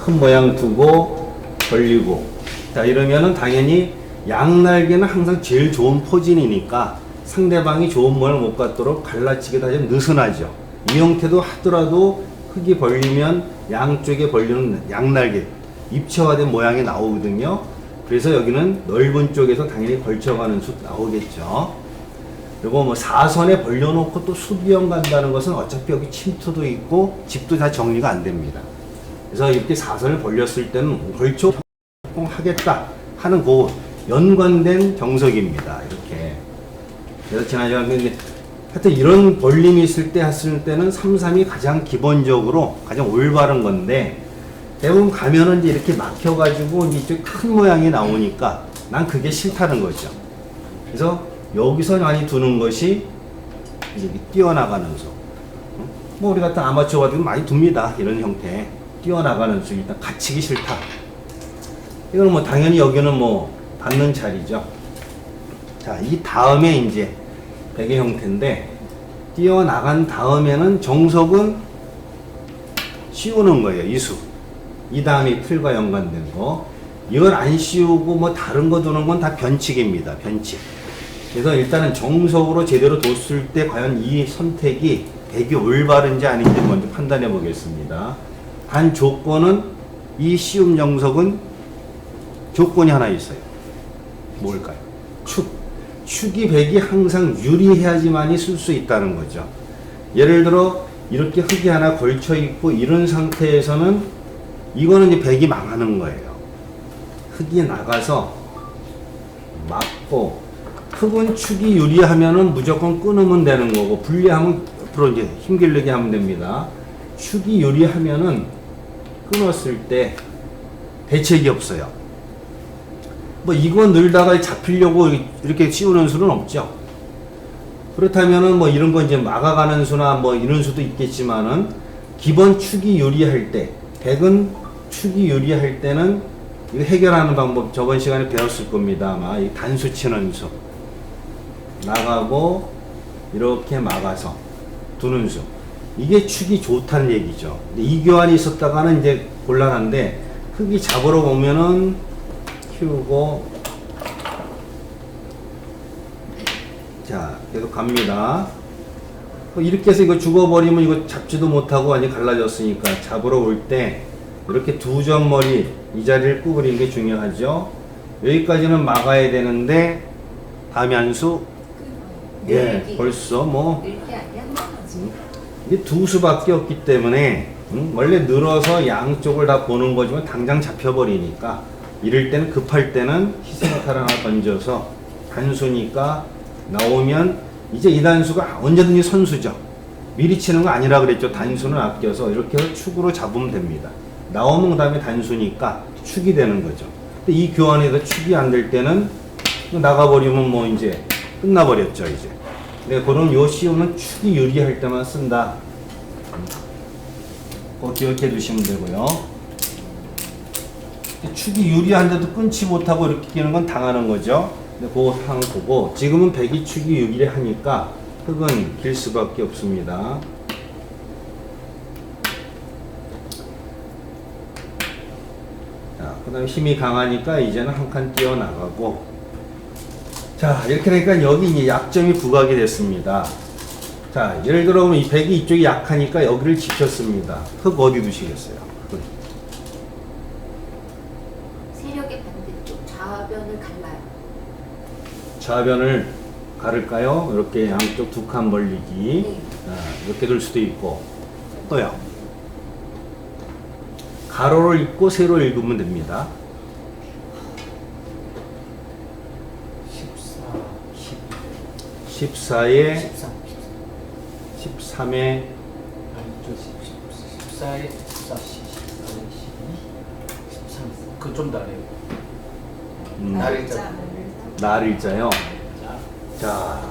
큰 모양 두고 벌리고. 자, 이러면은 당연히 양날개는 항상 제일 좋은 포진이니까 상대방이 좋은 모양을 못 갖도록 갈라치기도 하지만 느슨하죠. 이 형태도 하더라도 흙이 벌리면 양쪽에 벌리는 양날개 입체화된 모양이 나오거든요. 그래서 여기는 넓은 쪽에서 당연히 걸쳐가는 숲 나오겠죠. 그리고 뭐 사선에 벌려놓고 또 수비형 간다는 것은 어차피 여기 침투도 있고 집도 다 정리가 안 됩니다. 그래서 이렇게 사선을 벌렸을 때는 걸쳐 하겠다 하는 그 연관된 정석입니다. 이렇게. 그래서 지난 시간에 하여튼 이런 벌림이 있을 때 했을 때는 3-3이 가장 기본적으로 가장 올바른 건데, 대부분 가면은 이제 이렇게 막혀가지고 이제 큰 모양이 나오니까 난 그게 싫다는 거죠. 그래서 여기서 많이 두는 것이 이제 뛰어나가는 수. 뭐 우리 같은 아마추어 같은 많이 둡니다. 이런 형태. 뛰어나가는 수. 일단 갇히기 싫다. 이거는 뭐 당연히 여기는 뭐 받는 자리죠. 자, 이 다음에 이제 베개 형태인데, 뛰어나간 다음에는 정석은 씌우는 거예요. 이수. 이 다음에 틀과 연관된 거. 이걸 안 씌우고 뭐 다른 거 두는 건 다 변칙입니다. 변칙. 그래서 일단은 정석으로 제대로 뒀을 때 과연 이 선택이 백이 올바른지 아닌지 먼저 판단해 보겠습니다. 단 조건은 이 씌움 정석은 조건이 하나 있어요. 뭘까요? 축이 백이 항상 유리해야지만이 쓸 수 있다는 거죠. 예를 들어 이렇게 흙이 하나 걸쳐 있고 이런 상태에서는 이거는 이제 백이 망하는 거예요. 흙이 나가서 막고, 흙은 축이 유리하면은 무조건 끊으면 되는 거고, 불리하면 앞으로 이제 힘길르게 하면 됩니다. 축이 유리하면은 끊었을 때 대책이 없어요. 뭐 이거 늘다가 잡히려고 이렇게 씌우는 수는 없죠. 그렇다면은 뭐 이런 거 이제 막아가는 수나 뭐 이런 수도 있겠지만은, 기본 축이 유리할 때, 백은 축이 유리할 때는 이거 해결하는 방법 저번 시간에 배웠을 겁니다. 아마 이 단수 치는 수. 나가고 이렇게 막아서 두는 수. 이게 축이 좋다는 얘기죠. 이 교환이 있었다가는 이제 곤란한데, 흙이 잡으러 오면은 키우고, 자, 계속 갑니다. 이렇게 해서 이거 죽어버리면 이거 잡지도 못하고 완전히 갈라졌으니까 잡으러 올 때 이렇게 두 점 머리 이 자리를 구부리는 게 중요하죠. 여기까지는 막아야 되는데, 다음에 한 수, 예, 벌써 뭐 이게 두 수밖에 없기 때문에 원래 늘어서 양쪽을 다 보는 거지만 당장 잡혀버리니까, 이럴 때는 급할 때는 희생탈 하나 던져서 단수니까 나오면 이제 이 단수가 언제든지 선수죠. 미리 치는 거 아니라 그랬죠. 단수는 아껴서 이렇게 해서 축으로 잡으면 됩니다. 나오면 그 다음에 단수니까 축이 되는 거죠. 근데 이 교환에서 축이 안 될 때는 나가버리면 뭐 이제 끝나버렸죠. 이제. 네, 그런 요 시험은 축이 유리할 때만 쓴다. 그거 기억해 두시면 되고요. 축이 유리한데도 끊지 못하고 이렇게 끼는 건 당하는 거죠. 근데 그거 상황 보고, 지금은 백이 축이 유리하니까 흙은 길 수밖에 없습니다. 그 다음에 힘이 강하니까 이제는 한 칸 뛰어나가고. 자, 이렇게 되니까 여기 이제 약점이 부각이 됐습니다. 자, 예를 들어 보면 이 백이 이쪽이 약하니까 여기를 지켰습니다. 흙 어디 두시겠어요? 세력의 반대쪽 좌변을 갈라요. 좌변을 가를까요? 이렇게 양쪽 두 칸 벌리기. 네. 자, 이렇게 둘 수도 있고. 또요. 가로를 읽고 세로 읽으면 됩니다. 14에 13에 14에 14, 12, 13. 그 좀 다르요. 날일자. 날일자요. 자,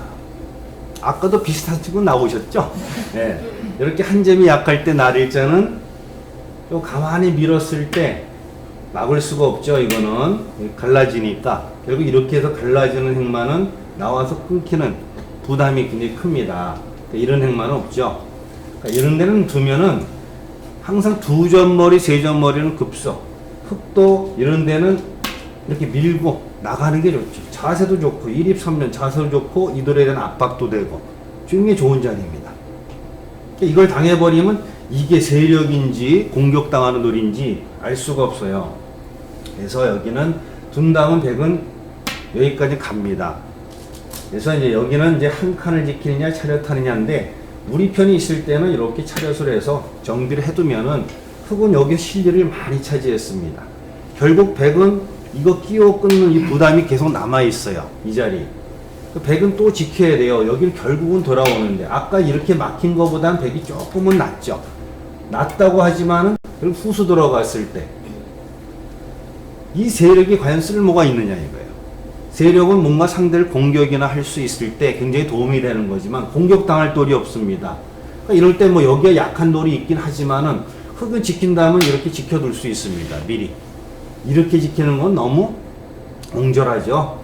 아까도 비슷한 친구 나오셨죠? 네. 이렇게 한 점이 약할 때 날일자는 또 가만히 밀었을 때 막을 수가 없죠. 이거는 갈라지니까 결국 이렇게 해서 갈라지는 행만은 나와서 끊기는 부담이 굉장히 큽니다. 이런 행만은 없죠. 그러니까 이런 데는 두면은 항상 두 점머리, 세 점머리는 급소. 흙도 이런 데는 이렇게 밀고 나가는 게 좋죠. 자세도 좋고, 일입삼년 자세도 좋고, 이들에 대한 압박도 되고, 굉장히 좋은 자리입니다. 이걸 당해버리면 이게 세력인지 공격당하는 놀인지 알 수가 없어요. 그래서 여기는 둔 다음은 백은 여기까지 갑니다. 그래서 이제 여기는 이제 한 칸을 지키느냐 차렷하느냐인데 우리 편이 있을 때는 이렇게 차렷을 해서 정비를 해두면은 흙은 여기 실리를 많이 차지했습니다. 결국 백은 이거 끼워 끊는 이 부담이 계속 남아 있어요. 이 자리. 백은 또 지켜야 돼요. 여기는 결국은 돌아오는데 아까 이렇게 막힌 거보단 백이 조금은 낫죠. 낫다고 하지만은 후수 들어갔을 때 이 세력이 과연 쓸모가 있느냐 이거예요. 세력은 뭔가 상대를 공격이나 할 수 있을 때 굉장히 도움이 되는 거지만 공격당할 돌이 없습니다. 그러니까 이럴 때 뭐 여기에 약한 돌이 있긴 하지만은 흙은 지킨다면 이렇게 지켜둘 수 있습니다. 미리. 이렇게 지키는 건 너무 옹졸하죠.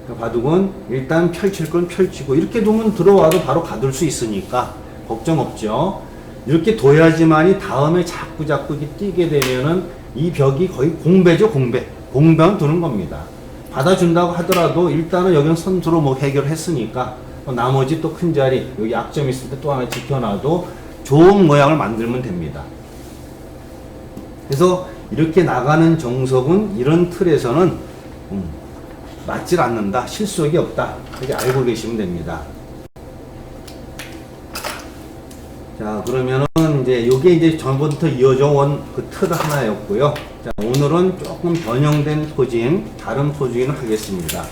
그러니까 바둑은 일단 펼칠 건 펼치고 이렇게 두면 들어와도 바로 가둘 수 있으니까 걱정 없죠. 이렇게 둬야지만이 다음에 자꾸 이렇게 뛰게 되면은 이 벽이 거의 공배죠, 공배. 공배만 두는 겁니다. 받아준다고 하더라도 일단은 여기는 선수로 뭐 해결했으니까 나머지 또 큰 자리, 여기 약점 있을 때 또 하나 지켜놔도 좋은 모양을 만들면 됩니다. 그래서 이렇게 나가는 정석은 이런 틀에서는 맞질 않는다, 실속이 없다, 이렇게 알고 계시면 됩니다. 자, 그러면은 이제 요게 이제 전부터 이어져 온 그 틀 하나였고요. 자, 오늘은 조금 변형된 포징, 다른 포징을 하겠습니다.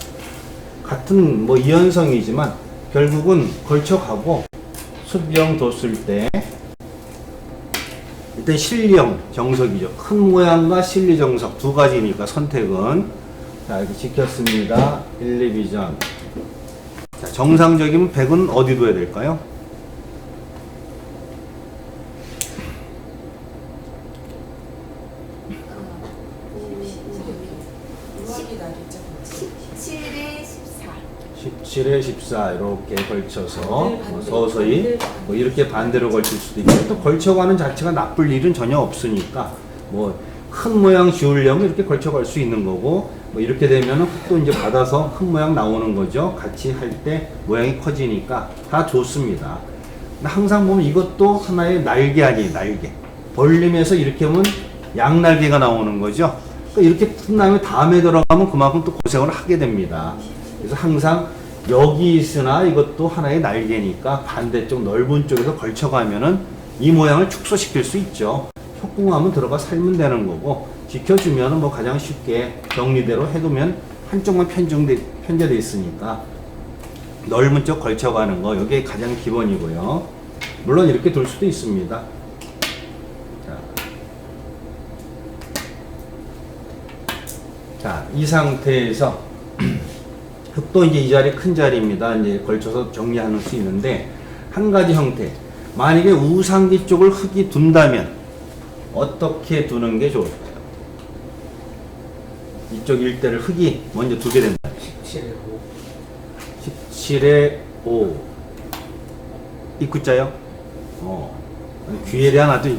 같은 뭐 이연성이지만 결국은 걸쳐가고 수비형 뒀을 때 일단 실리형 정석이죠. 큰 모양과 실리 정석 두 가지니까 선택은 자, 이렇게 지켰습니다. 1, 2비전. 자, 정상적이면 백은 어디 둬야 될까요? 칠에 14. 17에 14 이렇게 걸쳐서 서서히 뭐 이렇게 반대로 걸칠 수도 있고 또 걸쳐가는 자체가 나쁠 일은 전혀 없으니까 뭐 큰 모양 지우려면 이렇게 걸쳐갈 수 있는 거고 뭐 이렇게 되면은 또 이제 받아서 큰 모양 나오는 거죠. 같이 할 때 모양이 커지니까 다 좋습니다. 근데 항상 보면 이것도 하나의 날개 아니에요. 날개. 벌림에서 이렇게 하면 양날개가 나오는 거죠. 그러니까 이렇게 푼 다음에 들어가면 그만큼 또 고생을 하게 됩니다. 그래서 항상 여기 있으나 이것도 하나의 날개니까 반대쪽 넓은 쪽에서 걸쳐가면은 이 모양을 축소시킬 수 있죠. 협공하면 들어가 살면 되는 거고 지켜주면은 뭐 가장 쉽게 정리대로 해두면 한쪽만 편제돼 있으니까 넓은 쪽 걸쳐가는 거 이게 가장 기본이고요. 물론 이렇게 둘 수도 있습니다. 자, 이 상태에서 흙도 이제 이 자리 큰 자리입니다. 이제 걸쳐서 정리할 수 있는데 한 가지 형태. 만약에 우상기 쪽을 흙이 둔다면 어떻게 두는 게 좋을까요? 이쪽 일대를 흙이 먼저 두게 된다. 17에 5. 17에 5. 입구자요? 귀에 대한 아주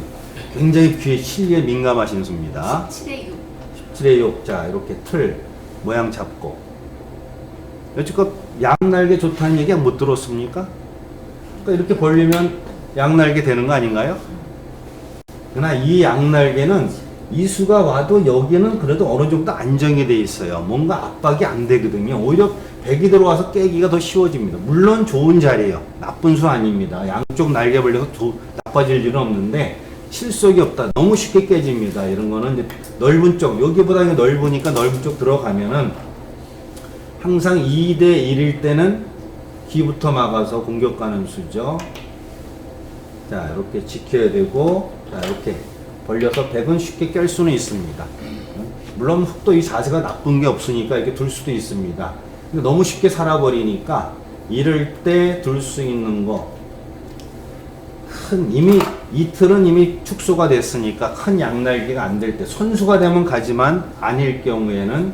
굉장히 귀에 실리에 민감하신 수입니다. 17에 6. 17의 6. 자, 이렇게 틀 모양 잡고. 여지껏 양날개 좋다는 얘기 못 들었습니까? 그러니까 이렇게 벌리면 양날개 되는 거 아닌가요? 그러나 이 양날개는 이수가 와도 여기는 그래도 어느 정도 안정이 돼 있어요. 뭔가 압박이 안 되거든요. 오히려 백이 들어와서 깨기가 더 쉬워집니다. 물론 좋은 자리예요. 나쁜 수 아닙니다. 양쪽 날개 벌려서 나빠질 일은 없는데 실속이 없다. 너무 쉽게 깨집니다. 이런 거는 이제 넓은 쪽, 여기보다 넓으니까 넓은 쪽 들어가면은 항상 2대 1일 때는 기부터 막아서 공격 가는 수죠. 자, 이렇게 지켜야 되고, 자, 이렇게 벌려서 백은 쉽게 깰 수는 있습니다. 물론 흑도 이 자세가 나쁜 게 없으니까 이렇게 둘 수도 있습니다. 근데 너무 쉽게 살아버리니까 이럴 때 둘 수 있는 거, 이미 이틀은 이미 축소가 됐으니까 큰 양날개가 안 될 때, 선수가 되면 가지만 아닐 경우에는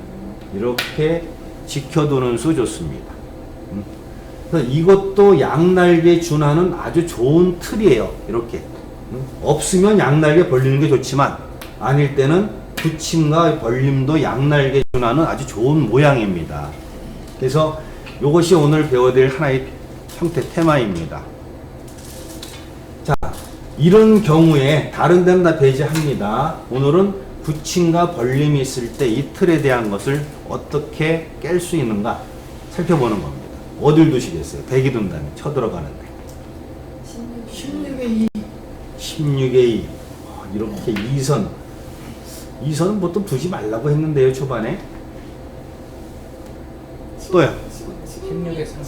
이렇게 지켜두는 수 좋습니다. 그래서 이것도 양날개 준하는 아주 좋은 틀이에요. 이렇게 없으면 양날개 벌리는 게 좋지만 아닐 때는 붙임과 벌림도 양날개 준하는 아주 좋은 모양입니다. 그래서 이것이 오늘 배워야 될 하나의 형태 테마입니다. 자, 이런 경우에 다른 데는 다 배제합니다. 오늘은 붙임과 벌림이 있을 때 이 틀에 대한 것을 어떻게 깰 수 있는가 살펴보는 겁니다. 어딜 두시겠어요? 백이 둔다면 쳐들어가는데 16의 2. 16의 2. 이렇게 2선. 2선은 보통 두지 말라고 했는데요, 초반에. 또요. 16의 3.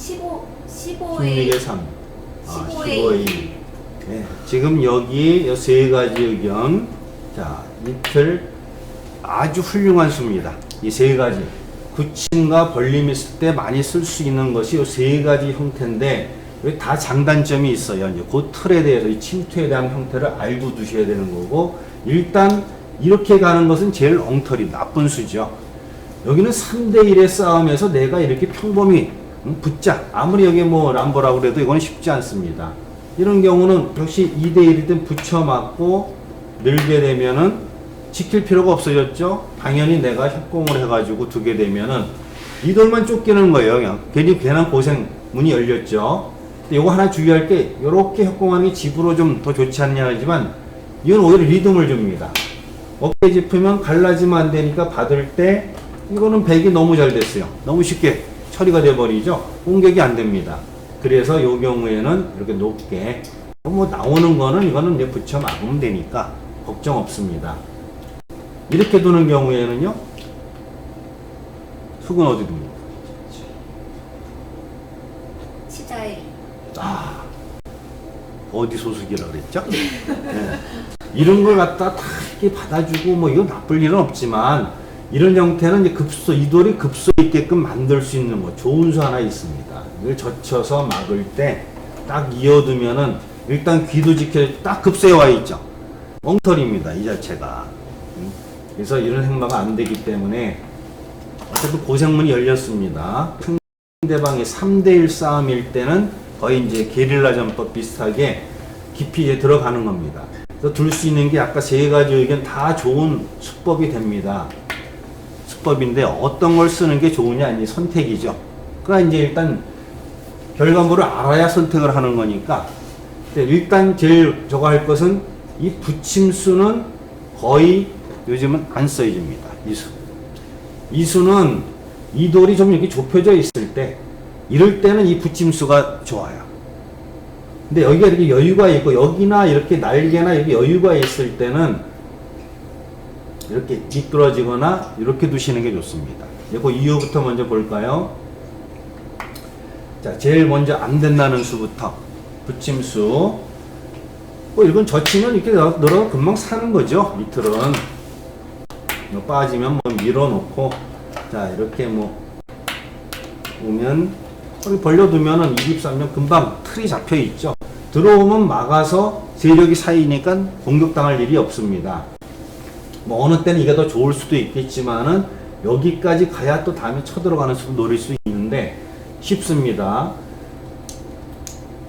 16의 3. 15의 15의 2. 네, 지금 여기 세 가지 의견. 자, 이틀 아주 훌륭한 수입니다. 이 세 가지. 붙임과 벌림이 있을 때 많이 쓸 수 있는 것이 이 세 가지 형태인데, 여기 다 장단점이 있어요. 이제 그 틀에 대해서 이 침투에 대한 형태를 알고 두셔야 되는 거고, 일단 이렇게 가는 것은 제일 엉터리, 나쁜 수죠. 여기는 3대1의 싸움에서 내가 이렇게 평범히 붙자. 아무리 여기 뭐 람보라고 그래도 이건 쉽지 않습니다. 이런 경우는 역시 2대1일 땐 붙여 맞고 늘게 되면은 지킬 필요가 없어졌죠. 당연히 내가 협공을 해가지고 두게 되면은 이 돌만 쫓기는 거예요. 그냥 괜히 괜한 고생 문이 열렸죠. 근데 이거 하나 주의할 게, 이렇게 협공하는 게 집으로 좀 더 좋지 않냐 하지만 이건 오히려 리듬을 줍니다. 어깨 짚으면 갈라지면 안 되니까 받을 때 이거는 백이 너무 잘 됐어요. 너무 쉽게 처리가 돼 버리죠. 공격이 안 됩니다. 그래서 이 경우에는 이렇게 높게 뭐 나오는 거는 이거는 이제 붙여 막으면 되니까 걱정 없습니다. 이렇게 두는 경우에는요, 숙은 어디 둡니까? 치자의 아, 어디 소숙이라 그랬죠? 네. 이런 걸 갖다 다 이렇게 받아주고 뭐 이건 나쁠 일은 없지만, 이런 형태는 이제 급소, 이 돌이 급소 있게끔 만들 수 있는 뭐 좋은 수 하나 있습니다. 이걸 젖혀서 막을 때 딱 이어두면은 일단 귀도 지켜, 딱 급소에 와 있죠. 엉터리입니다, 이 자체가. 그래서 이런 행마가 안 되기 때문에 어쨌든 고생문이 열렸습니다. 상대방이 3대1 싸움일 때는 거의 이제 게릴라 전법 비슷하게 깊이 이제 들어가는 겁니다. 그래서 둘 수 있는 게 아까 세 가지 의견 다 좋은 수법이 됩니다. 수법인데 어떤 걸 쓰는 게 좋으냐, 이제 선택이죠. 그러니까 이제 일단 결과물을 알아야 선택을 하는 거니까, 일단 제일 저거 할 것은 이 붙임수는 거의 요즘은 안 써집니다. 이수. 이수는 이 돌이 좀 이렇게 좁혀져 있을 때, 이럴 때는 이 붙임수가 좋아요. 근데 여기가 이렇게 여유가 있고, 여기나 이렇게 날개나 이렇게 여유가 있을 때는 이렇게 미끄러지거나 이렇게 두시는 게 좋습니다. 그 이유부터 먼저 볼까요? 자, 제일 먼저 안 된다는 수부터. 붙임수. 뭐 이건 젖히면 이렇게 늘어 금방 사는 거죠. 이틀은. 빠지면 뭐 밀어놓고, 자, 이렇게 뭐 오면 벌려두면은 23년 금방 틀이 잡혀 있죠. 들어오면 막아서 세력이 쌓이니까 공격당할 일이 없습니다. 뭐 어느 때는 이게 더 좋을 수도 있겠지만은 여기까지 가야 또 다음에 쳐들어가는 수도 노릴 수 있는데 쉽습니다.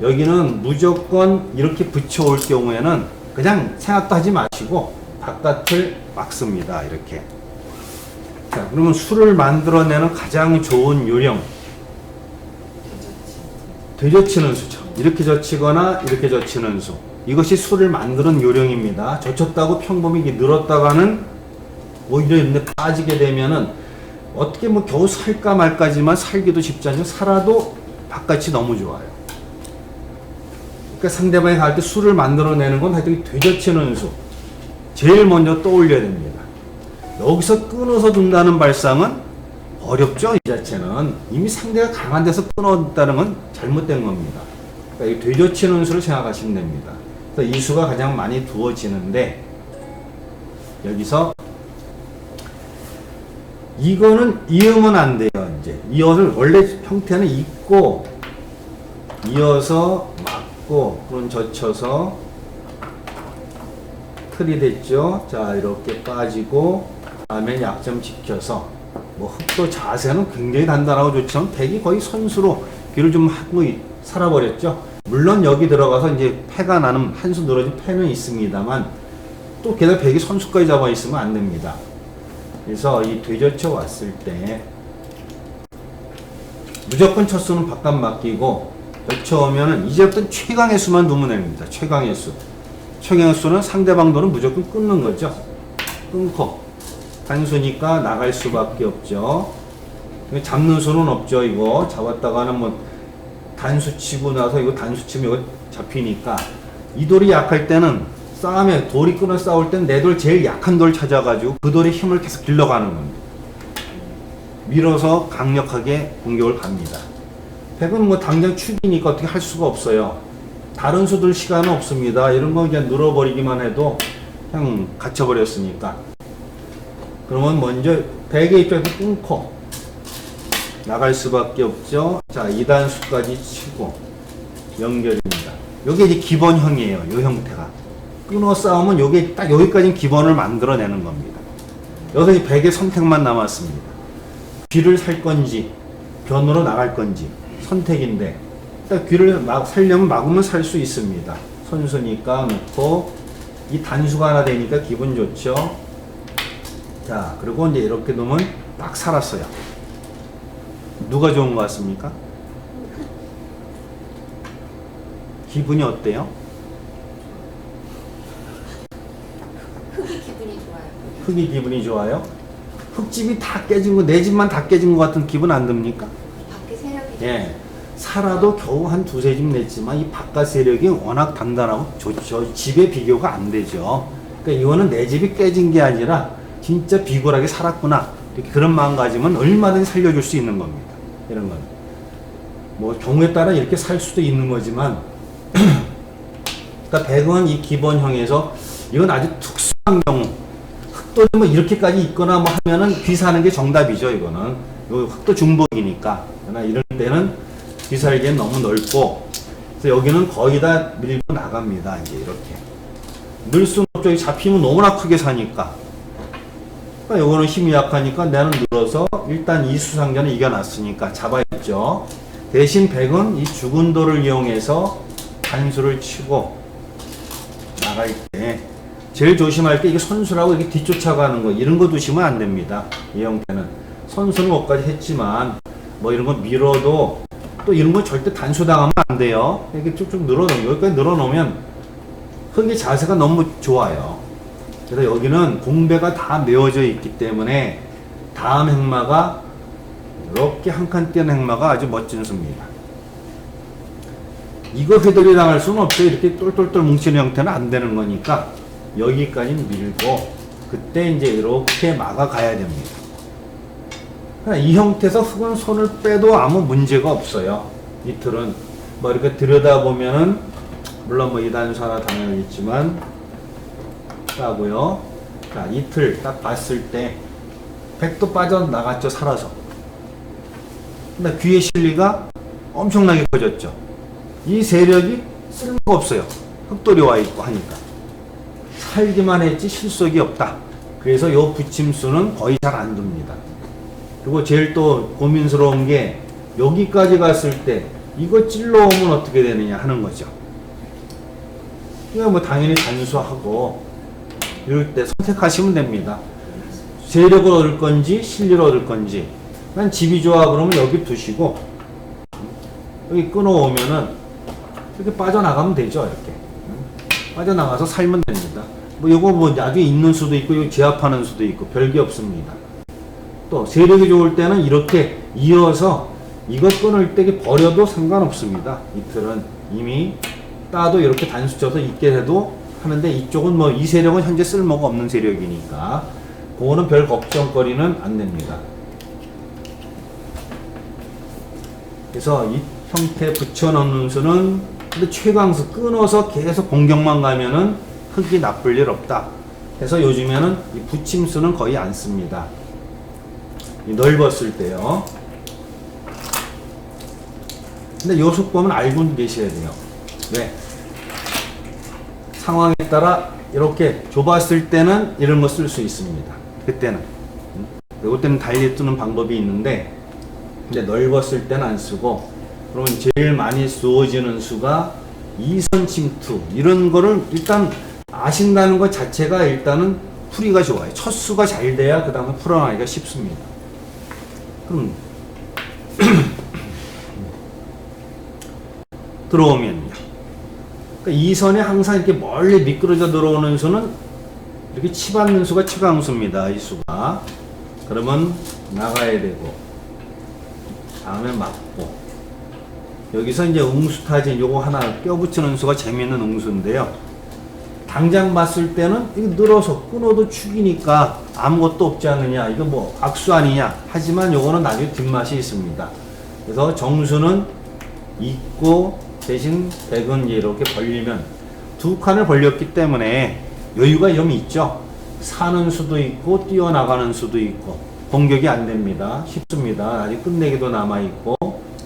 여기는 무조건 이렇게 붙여올 경우에는 그냥 생각도 하지 마시고 바깥을 막습니다. 이렇게. 자, 그러면 수를 만들어내는 가장 좋은 요령. 되젖히는 수죠. 이렇게 젖히거나 이렇게 젖히는 수. 이것이 수를 만드는 요령입니다. 젖혔다고 평범히 늘었다가는 오히려 이런데 빠지게 되면은 어떻게 뭐 겨우 살까 말까지만 살기도 쉽지 않죠. 살아도 바깥이 너무 좋아요. 그러니까 상대방이 갈 때 수를 만들어내는 건 하여튼 되젖히는 수. 제일 먼저 떠올려야 됩니다. 여기서 끊어서 둔다는 발상은 어렵죠. 이 자체는 이미 상대가 강한 데서 끊었다는 건 잘못된 겁니다. 그러니까 이 되젖히는 수를 생각하시면 됩니다. 그래서 이 수가 가장 많이 두어지는데 여기서 이거는 이으면 안 돼요. 이제 이어를 원래 형태는 잇고 이어서 막고 그런 젖혀서 틀이 됐죠. 자, 이렇게 빠지고 다음에 약점 지켜서 뭐 흑도 자세는 굉장히 단단하고 좋지만 백이 거의 선수로 귀를 좀 하고 살아버렸죠. 물론 여기 들어가서 이제 패가 나는 한 수 늘어진 패는 있습니다만 또 게다가 백이 선수까지 잡아 있으면 안 됩니다. 그래서 이 되젖혀 왔을 때 무조건 첫 수는 바깥 맡기고 젖혀오면은 이제부터 최강의 수만 두면 됩니다. 최강의 수. 최강의 수는 상대방 도는 무조건 끊는 거죠. 끊고 단수니까 나갈 수밖에 없죠. 잡는 수는 없죠. 이거 잡았다가는 뭐 단수 치고 나서 이거 단수 치면 이거 잡히니까 이 돌이 약할 때는 싸움에 돌이 끊어 싸울 땐 내 돌 제일 약한 돌 찾아가지고 그 돌의 힘을 계속 길러가는 겁니다. 밀어서 강력하게 공격을 갑니다. 백은 뭐 당장 축이니까 어떻게 할 수가 없어요. 다른 수들 시간은 없습니다. 이런 거 그냥 늘어버리기만 해도 그냥 갇혀버렸으니까. 그러면 먼저 백의 입장에서 끊고 나갈 수밖에 없죠. 자, 2단수까지 치고 연결입니다. 요게 이제 기본형이에요. 요 형태가. 끊어 싸우면 요게 딱 여기까지 기본을 만들어내는 겁니다. 여기서 이 백의 선택만 남았습니다. 귀를 살 건지 변으로 나갈 건지 선택인데 딱 귀를 살려면 막으면 살 수 있습니다. 선수니까 놓고 이 단수가 하나 되니까 기분 좋죠. 자, 그리고 이제 이렇게 놓으면 딱 살았어요. 누가 좋은 것 같습니까? 기분이 어때요? 흙이 기분이 좋아요. 흙이 기분이 좋아요? 흙집이 다 깨진 거, 내 집만 다 깨진 것 같은 기분 안 듭니까? 밖에 세력이 예. 살아도 겨우 한 두세 집 냈지만 이 바깥 세력이 워낙 단단하고 좋죠. 집에 비교가 안 되죠. 그러니까 이거는 내 집이 깨진 게 아니라 진짜 비굴하게 살았구나. 이렇게 그런 마음가짐은 얼마든지 살려줄 수 있는 겁니다. 이런 건. 뭐 경우에 따라 이렇게 살 수도 있는 거지만 그러니까 백은 이 기본형에서 이건 아주 특수한 경우 흑도 뭐 이렇게까지 있거나 뭐 하면은 귀사하는 게 정답이죠. 이거는 요 흑도 중복이니까. 그러나 이럴 때는 귀살기엔 너무 넓고 그래서 여기는 거의 다 밀고 나갑니다. 이제 이렇게 늘 수는 없죠. 잡히면 너무나 크게 사니까. 그러니까 요거는 힘이 약하니까 나는 늘어서 일단 이 수상자는 이겨놨으니까 잡아야죠. 대신 백은 이 죽은 돌을 이용해서 단수를 치고 나갈 때 제일 조심할 게 이게 선수라고 이렇게 뒤쫓아가는 거 이런 거 두시면 안 됩니다. 이 형태는 선수는 뭐까지 했지만 뭐 이런 거 밀어도 또 이런 거 절대 단수당하면 안 돼요. 이렇게 쭉쭉 늘어놓으면 여기까지 늘어놓으면 흙의 자세가 너무 좋아요. 그래서 여기는 공배가 다 메워져 있기 때문에 다음 행마가 이렇게 한 칸 띄는 행마가 아주 멋진 수입니다. 이거 회돌이 당할 수는 없어요. 이렇게 똘똘똘 뭉치는 형태는 안 되는 거니까 여기까지 밀고 그때 이제 이렇게 막아 가야 됩니다. 이 형태에서 흙은 손을 빼도 아무 문제가 없어요. 이 틀은 뭐 이렇게 들여다보면은 물론 뭐 2단수 하나 당연하겠지만 따고요. 자, 이 틀 딱 봤을 때 백도 빠져나갔죠. 살아서. 근데 귀의 실리가 엄청나게 커졌죠. 이 세력이 쓸모가 없어요. 흑돌이 와 있고 하니까. 살기만 했지 실속이 없다. 그래서 요 붙임수는 거의 잘 안 둡니다. 그리고 제일 또 고민스러운 게 여기까지 갔을 때 이거 찔러오면 어떻게 되느냐 하는 거죠. 그러니까 뭐 당연히 단수하고 이럴 때 선택하시면 됩니다. 재력을 얻을 건지 실리를 얻을 건지. 난 집이 좋아 그러면 여기 두시고 여기 끊어오면은 이렇게 빠져나가면 되죠. 이렇게 빠져나가서 살면 됩니다. 뭐 요거 뭐 나중에 있는 수도 있고 여기 제압하는 수도 있고 별게 없습니다. 또 세력이 좋을 때는 이렇게 이어서 이것 끊을 때 버려도 상관없습니다. 이틀은 이미 따도 이렇게 단수 쳐서 있게 해도 하는데, 이쪽은 뭐 이 세력은 현재 쓸모가 없는 세력이니까 그거는 별 걱정거리는 안 됩니다. 그래서 이 형태 붙여넣는 수는 근데 최강수 끊어서 계속 공격만 가면은 흙이 나쁠 일 없다. 그래서 요즘에는 이 붙임수는 거의 안 씁니다. 이 넓었을 때요. 근데 요 속법은 알고 계셔야 돼요. 왜? 상황에 따라 이렇게 좁았을 때는 이런 거 쓸 수 있습니다. 그때는. 이때는 달리 뜨는 방법이 있는데, 근데 넓었을 때는 안 쓰고, 그러면 제일 많이 쓰어지는 수가 이선 침투. 이런 거를 일단 아신다는 것 자체가 일단은 풀이가 좋아요. 첫 수가 잘 돼야 그 다음에 풀어나기가 쉽습니다. 그럼, 들어오면요. 그러니까 이 선에 항상 이렇게 멀리 미끄러져 들어오는 수는 이렇게 치받는 수가 최강수입니다. 이 수가. 그러면 나가야 되고, 다음에 맞고, 여기서 이제 응수타진 요거 하나 껴붙이는 수가 재밌는 응수인데요. 당장 봤을 때는 이거 늘어서 끊어도 축이니까 아무것도 없지 않느냐, 이거 뭐 악수 아니냐. 하지만 요거는 나중에 뒷맛이 있습니다. 그래서 정수는 있고 대신 백은 이렇게 벌리면 두 칸을 벌렸기 때문에 여유가 좀 있죠. 사는 수도 있고 뛰어나가는 수도 있고 공격이 안 됩니다. 쉽습니다. 아직 끝내기도 남아있고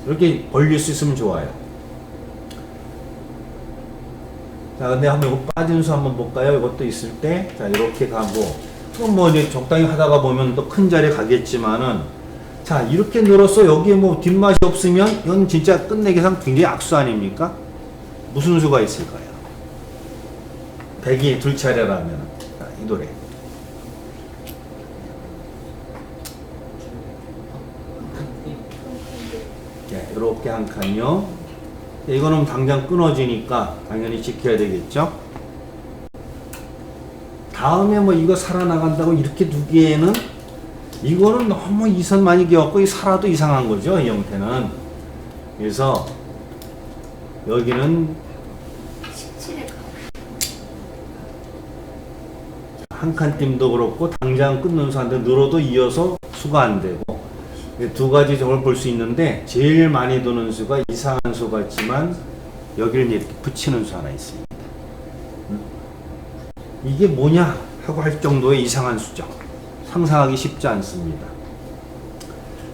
이렇게 벌릴 수 있으면 좋아요. 자, 근데 한번 이거 빠진 수 한번 볼까요? 이것도 있을 때, 자, 이렇게 가고, 그럼 뭐 이제 적당히 하다가 보면 또 큰 자리에 가겠지만은, 자, 이렇게 늘어서 여기에 뭐 뒷맛이 없으면 이건 진짜 끝내기상 굉장히 악수 아닙니까? 무슨 수가 있을까요? 백이 둘 차례라면, 자, 이 노래. 네, 이렇게 한 칸요. 이거는 당장 끊어지니까 당연히 지켜야 되겠죠. 다음에 뭐 이거 살아나간다고 이렇게 두기에는 이거는 너무 이선 많이 끼웠고 살아도 이상한 거죠. 이 형태는. 그래서 여기는 17에 한 칸 띠도 그렇고 당장 끊는 수한테 늘어도 이어서 수가 안 되고, 두 가지 점을 볼 수 있는데 제일 많이 도는 수가 이상한 수 같지만 여기를 이렇게 붙이는 수 하나 있습니다. 이게 뭐냐 하고 할 정도의 이상한 수죠. 상상하기 쉽지 않습니다.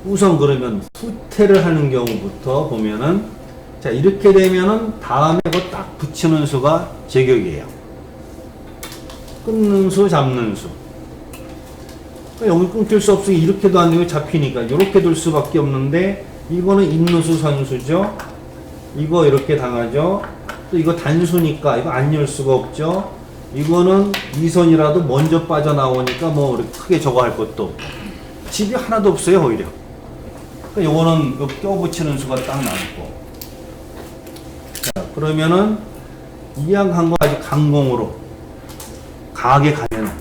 우선 그러면 후퇴를 하는 경우부터 보면은, 자, 이렇게 되면은 다음에 그 딱 붙이는 수가 제격이에요. 끊는 수, 잡는 수. 여기 끊길 수 없으니 이렇게도 안 되고 잡히니까 이렇게 둘 수밖에 없는데, 이거는 인누수 선수죠. 이거 이렇게 당하죠. 또 이거 단수니까 이거 안 열 수가 없죠. 이거는 이선이라도 먼저 빠져나오니까 뭐 이렇게 크게 저거 할 것도 없고 집이 하나도 없어요. 오히려. 그러니까 요거는 요 껴붙이는 수가 딱 남고. 자, 그러면은 이양한 거 아직 강공으로 강하게 가면,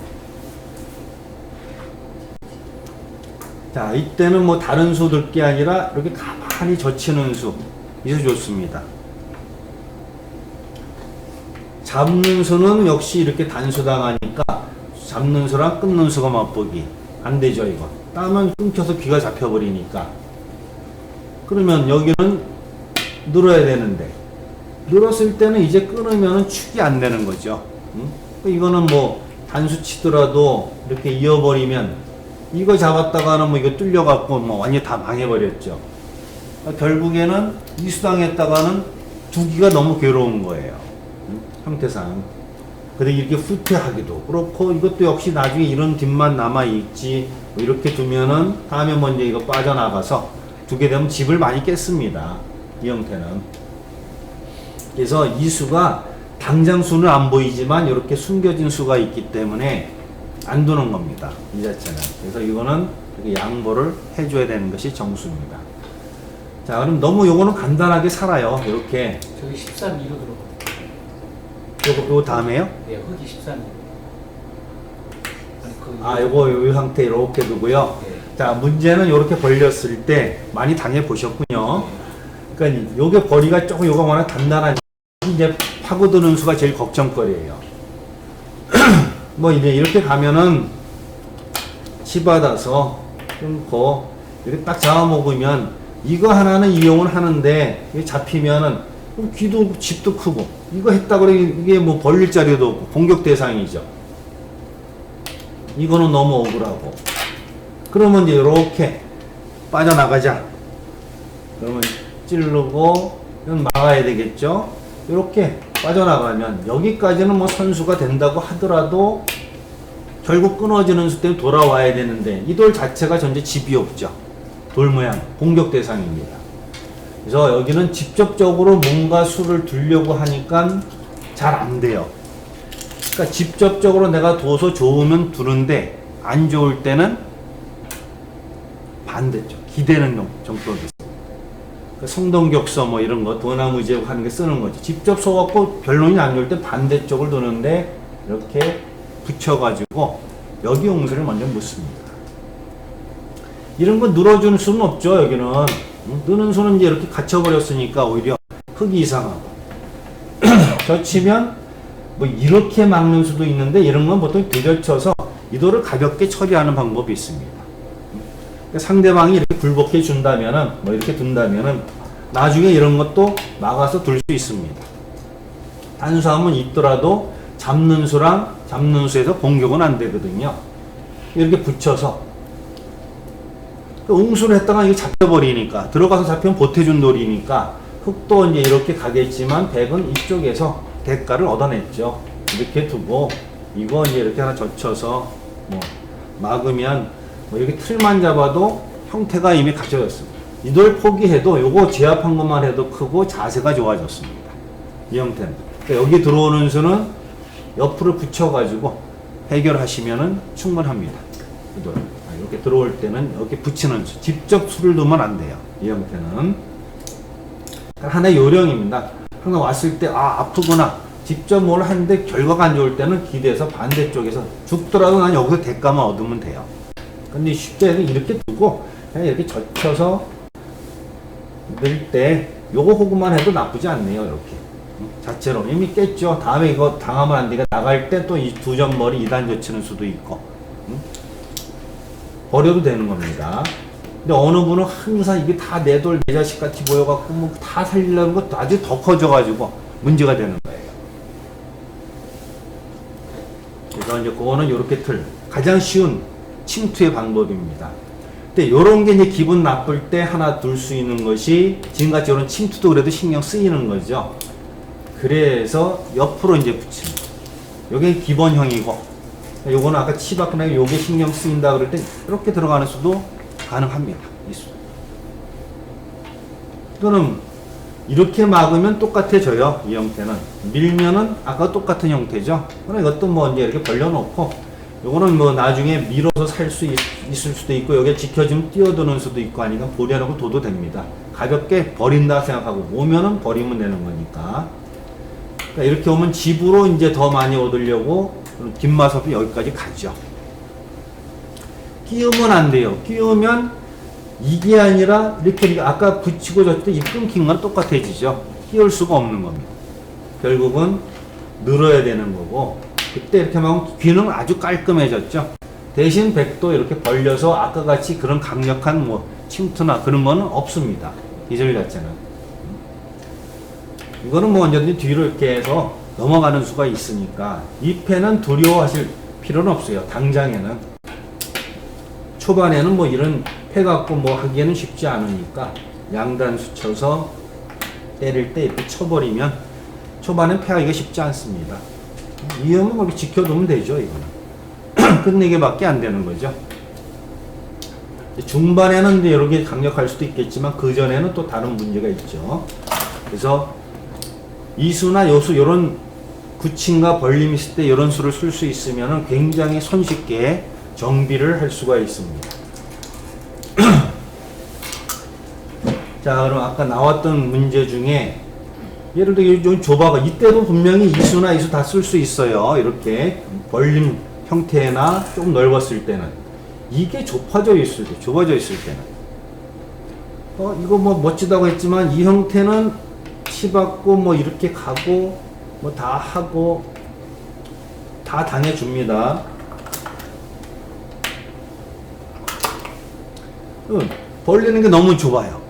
자, 이때는 뭐 다른 수 들 게 아니라 이렇게 가만히 젖히는 수, 이수 좋습니다. 잡는 수는 역시 이렇게 단수당하니까 잡는 수랑 끊는 수가 맛보기 안 되죠. 이거 따면 끊겨서 귀가 잡혀버리니까. 그러면 여기는 늘어야 되는데 늘었을 때는 이제 끊으면 축이 안 되는 거죠. 이거는 뭐 단수 치더라도 이렇게 이어버리면, 이거 잡았다가는 뭐 이거 뚫려갖고 뭐 완전히 다 망해버렸죠. 그러니까 결국에는 이수당했다가는 두기가 너무 괴로운 거예요. 형태상. 근데 이렇게 후퇴하기도 그렇고, 이것도 역시 나중에 이런 뒷만 남아있지, 뭐 이렇게 두면은 다음에 먼저 이거 빠져나가서 두게 되면 집을 많이 깼습니다. 이 형태는. 그래서 이 수가 당장 수는 안 보이지만 이렇게 숨겨진 수가 있기 때문에 안 두는 겁니다. 이 자체는. 그래서 이거는 이렇게 양보를 해줘야 되는 것이 정수입니다. 자, 그럼 너무 요거는 간단하게 살아요. 이렇게. 저기 13.2로 들어가. 요거 다음에요? 네, 흙이 13.2. 아니, 아, 요거 요 상태 이렇게 두고요. 네. 자, 문제는 이렇게 벌렸을 때 많이 당해 보셨군요. 그러니까 요게 거리가 조금 요거 워낙 단단한 이제 파고드는 수가 제일 걱정거리예요. 뭐 이제 이렇게 가면은 치받아서 끊고 이렇게 딱 잡아먹으면 이거 하나는 이용을 하는데 이게 잡히면은 귀도 집도 크고 이거 했다 그래 이게 뭐 벌릴 자리도 없고 공격 대상이죠. 이거는 너무 억울하고 그러면 이제 이렇게 빠져나가자. 그러면 찌르고 이건 막아야 되겠죠. 이렇게 빠져나가면 여기까지는 뭐 선수가 된다고 하더라도 결국 끊어지는 수 때문에 돌아와야 되는데 이 돌 자체가 전체 집이 없죠. 돌 모양 공격 대상입니다. 그래서 여기는 직접적으로 뭔가 수를 두려고 하니까 잘 안 돼요. 그러니까 직접적으로 내가 둬서 좋으면 두는데 안 좋을 때는 반대죠. 기대는 정도도 있어요. 성동격서 뭐 이런 거 도나무제국 하는 게 쓰는 거지. 직접 써갖고 결론이 안 좋을 때 반대쪽을 두는데 이렇게 붙여가지고 여기 옹수를 먼저 묻습니다. 이런 거 늘어주는 수는 없죠. 여기는 느는 수는 이제 이렇게 갇혀버렸으니까 오히려 흙이 이상하고 젖히면 뭐 이렇게 막는 수도 있는데 이런 건 보통 되젖혀서 이 돌을 가볍게 처리하는 방법이 있습니다. 상대방이 이렇게 굴복해 준다면은 뭐 이렇게 둔다면은 나중에 이런 것도 막아서 둘 수 있습니다. 단수함은 있더라도 잡는 수랑 잡는 수에서 공격은 안 되거든요. 이렇게 붙여서 웅수를 했다가 이게 잡혀버리니까 들어가서 잡히면 보태준 돌이니까 흙도 이제 이렇게 가겠지만 백은 이쪽에서 대가를 얻어냈죠. 이렇게 두고 이거 이제 이렇게 하나 젖혀서 뭐 막으면 뭐 이렇게 틀만 잡아도 형태가 이미 갖춰졌습니다. 이 돌 포기해도 요거 제압한 것만 해도 크고 자세가 좋아졌습니다. 이 형태는. 그러니까 여기 들어오는 수는 옆으로 붙여가지고 해결하시면은 충분합니다. 이 돌. 이렇게 들어올 때는 이렇게 붙이는 수. 직접 수를 두면 안 돼요. 이 형태는. 하나의 요령입니다. 항상 왔을 때, 아, 아프구나. 직접 뭘 하는데 결과가 안 좋을 때는 기대서 반대쪽에서 죽더라도 난 여기서 대가만 얻으면 돼요. 근데 쉽게 이렇게 두고 그냥 이렇게 젖혀서 넣을 때 요거 호구만 해도 나쁘지 않네요. 이렇게 자체로 이미 깼죠. 다음에 이거 당하면 안 되니까 나갈 때 또 이 두 점 머리 2단 젖히는 수도 있고 버려도 되는 겁니다. 근데 어느 분은 항상 이게 다 내 돌 내 자식 같이 보여갖고 뭐 다 살리려는 것도 아주 더 커져가지고 문제가 되는 거예요. 그래서 이제 그거는 이렇게 가장 쉬운 침투의 방법입니다. 근데 요런 게 이제 기분 나쁠 때 하나 둘 수 있는 것이 지금같이 이런 침투도 그래도 신경 쓰이는 거죠. 그래서 옆으로 이제 붙이는 거. 요게 기본형이고 요거는 아까 치받거나 요게 신경 쓰인다 그럴 때 이렇게 들어가는 수도 가능합니다. 이 수. 또는 이렇게 막으면 똑같아져요. 이 형태는. 밀면은 아까 똑같은 형태죠. 그러나 이것도 뭐 이제 이렇게 벌려놓고 요거는 뭐 나중에 밀어서 살 수 있을 수도 있고 여기에 지켜주면 뛰어드는 수도 있고 아니면 버려놓고 둬도 됩니다. 가볍게 버린다 생각하고 오면은 버리면 되는 거니까. 그러니까 이렇게 오면 집으로 이제 더 많이 얻으려고 뒷마섭이 여기까지 가죠. 끼우면 안 돼요. 끼우면 이게 아니라 이렇게 아까 붙이고 졌을 때 이 끊긴 건 똑같아지죠. 끼울 수가 없는 겁니다. 결국은 늘어야 되는 거고 그때 이렇게 하면 귀는 아주 깔끔해졌죠. 대신 백도 이렇게 벌려서 아까 같이 그런 강력한 뭐 침투나 그런 거는 없습니다. 기절 자체는. 이거는 뭐 언제든지 뒤로 이렇게 해서 넘어가는 수가 있으니까 이 패는 두려워하실 필요는 없어요. 당장에는. 초반에는 뭐 이런 패 갖고 뭐 하기에는 쉽지 않으니까 양단수 쳐서 때릴 때 이렇게 쳐버리면 초반엔 패하기가 쉽지 않습니다. 위험은 뭐 이렇게 지켜두면 되죠. 이거는. 끝내기밖에 안 되는 거죠. 중반에는 이렇게 강력할 수도 있겠지만 그 전에는 또 다른 문제가 있죠. 그래서 이수나 요수 이런 굳힘과 벌림이 있을 때 이런 수를 쓸 수 있으면 굉장히 손쉽게 정비를 할 수가 있습니다. 자, 그럼 아까 나왔던 문제 중에 예를 들어 좀 좁아가 이때도 분명히 이수나 이수 다 쓸 수 있어요. 이렇게 벌림 형태나 좀 넓었을 때는 이게 좁아져 있을 때는 이거 뭐 멋지다고 했지만 이 형태는 치받고 뭐 이렇게 가고 뭐 다 하고 다 당해줍니다. 벌리는 게 너무 좁아요.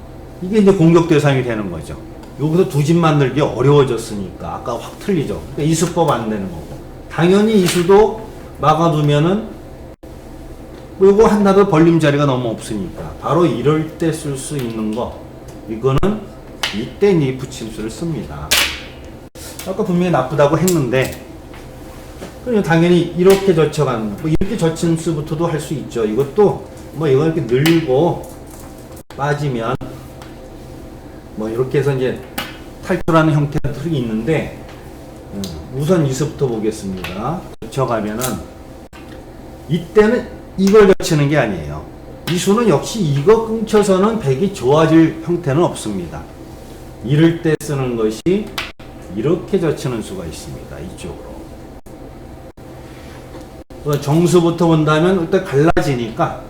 이게 이제 공격 대상이 되는 거죠. 여기서 두 집 만들기 어려워졌으니까 아까 확 틀리죠. 그러니까 이수법 안 되는 거고 당연히 이수도 막아두면은 뭐 요거 하나도 벌림 자리가 너무 없으니까 바로 이럴 때 쓸 수 있는 거 이거는 이때 이 붙임수를 씁니다. 아까 분명히 나쁘다고 했는데 그럼 당연히 이렇게 젖혀간 뭐 이렇게 젖힌 수부터도 할 수 있죠. 이것도 뭐 이거 이렇게 늘고 빠지면 뭐 이렇게 해서 이제 탈출하는 형태들이 있는데 우선 이수부터 보겠습니다. 젖혀가면은 이때는 이걸 젖히는 게 아니에요. 이수는 역시 이거 끊쳐서는 백이 좋아질 형태는 없습니다. 이럴 때 쓰는 것이 이렇게 젖히는 수가 있습니다. 이쪽으로. 정수부터 본다면 일단 갈라지니까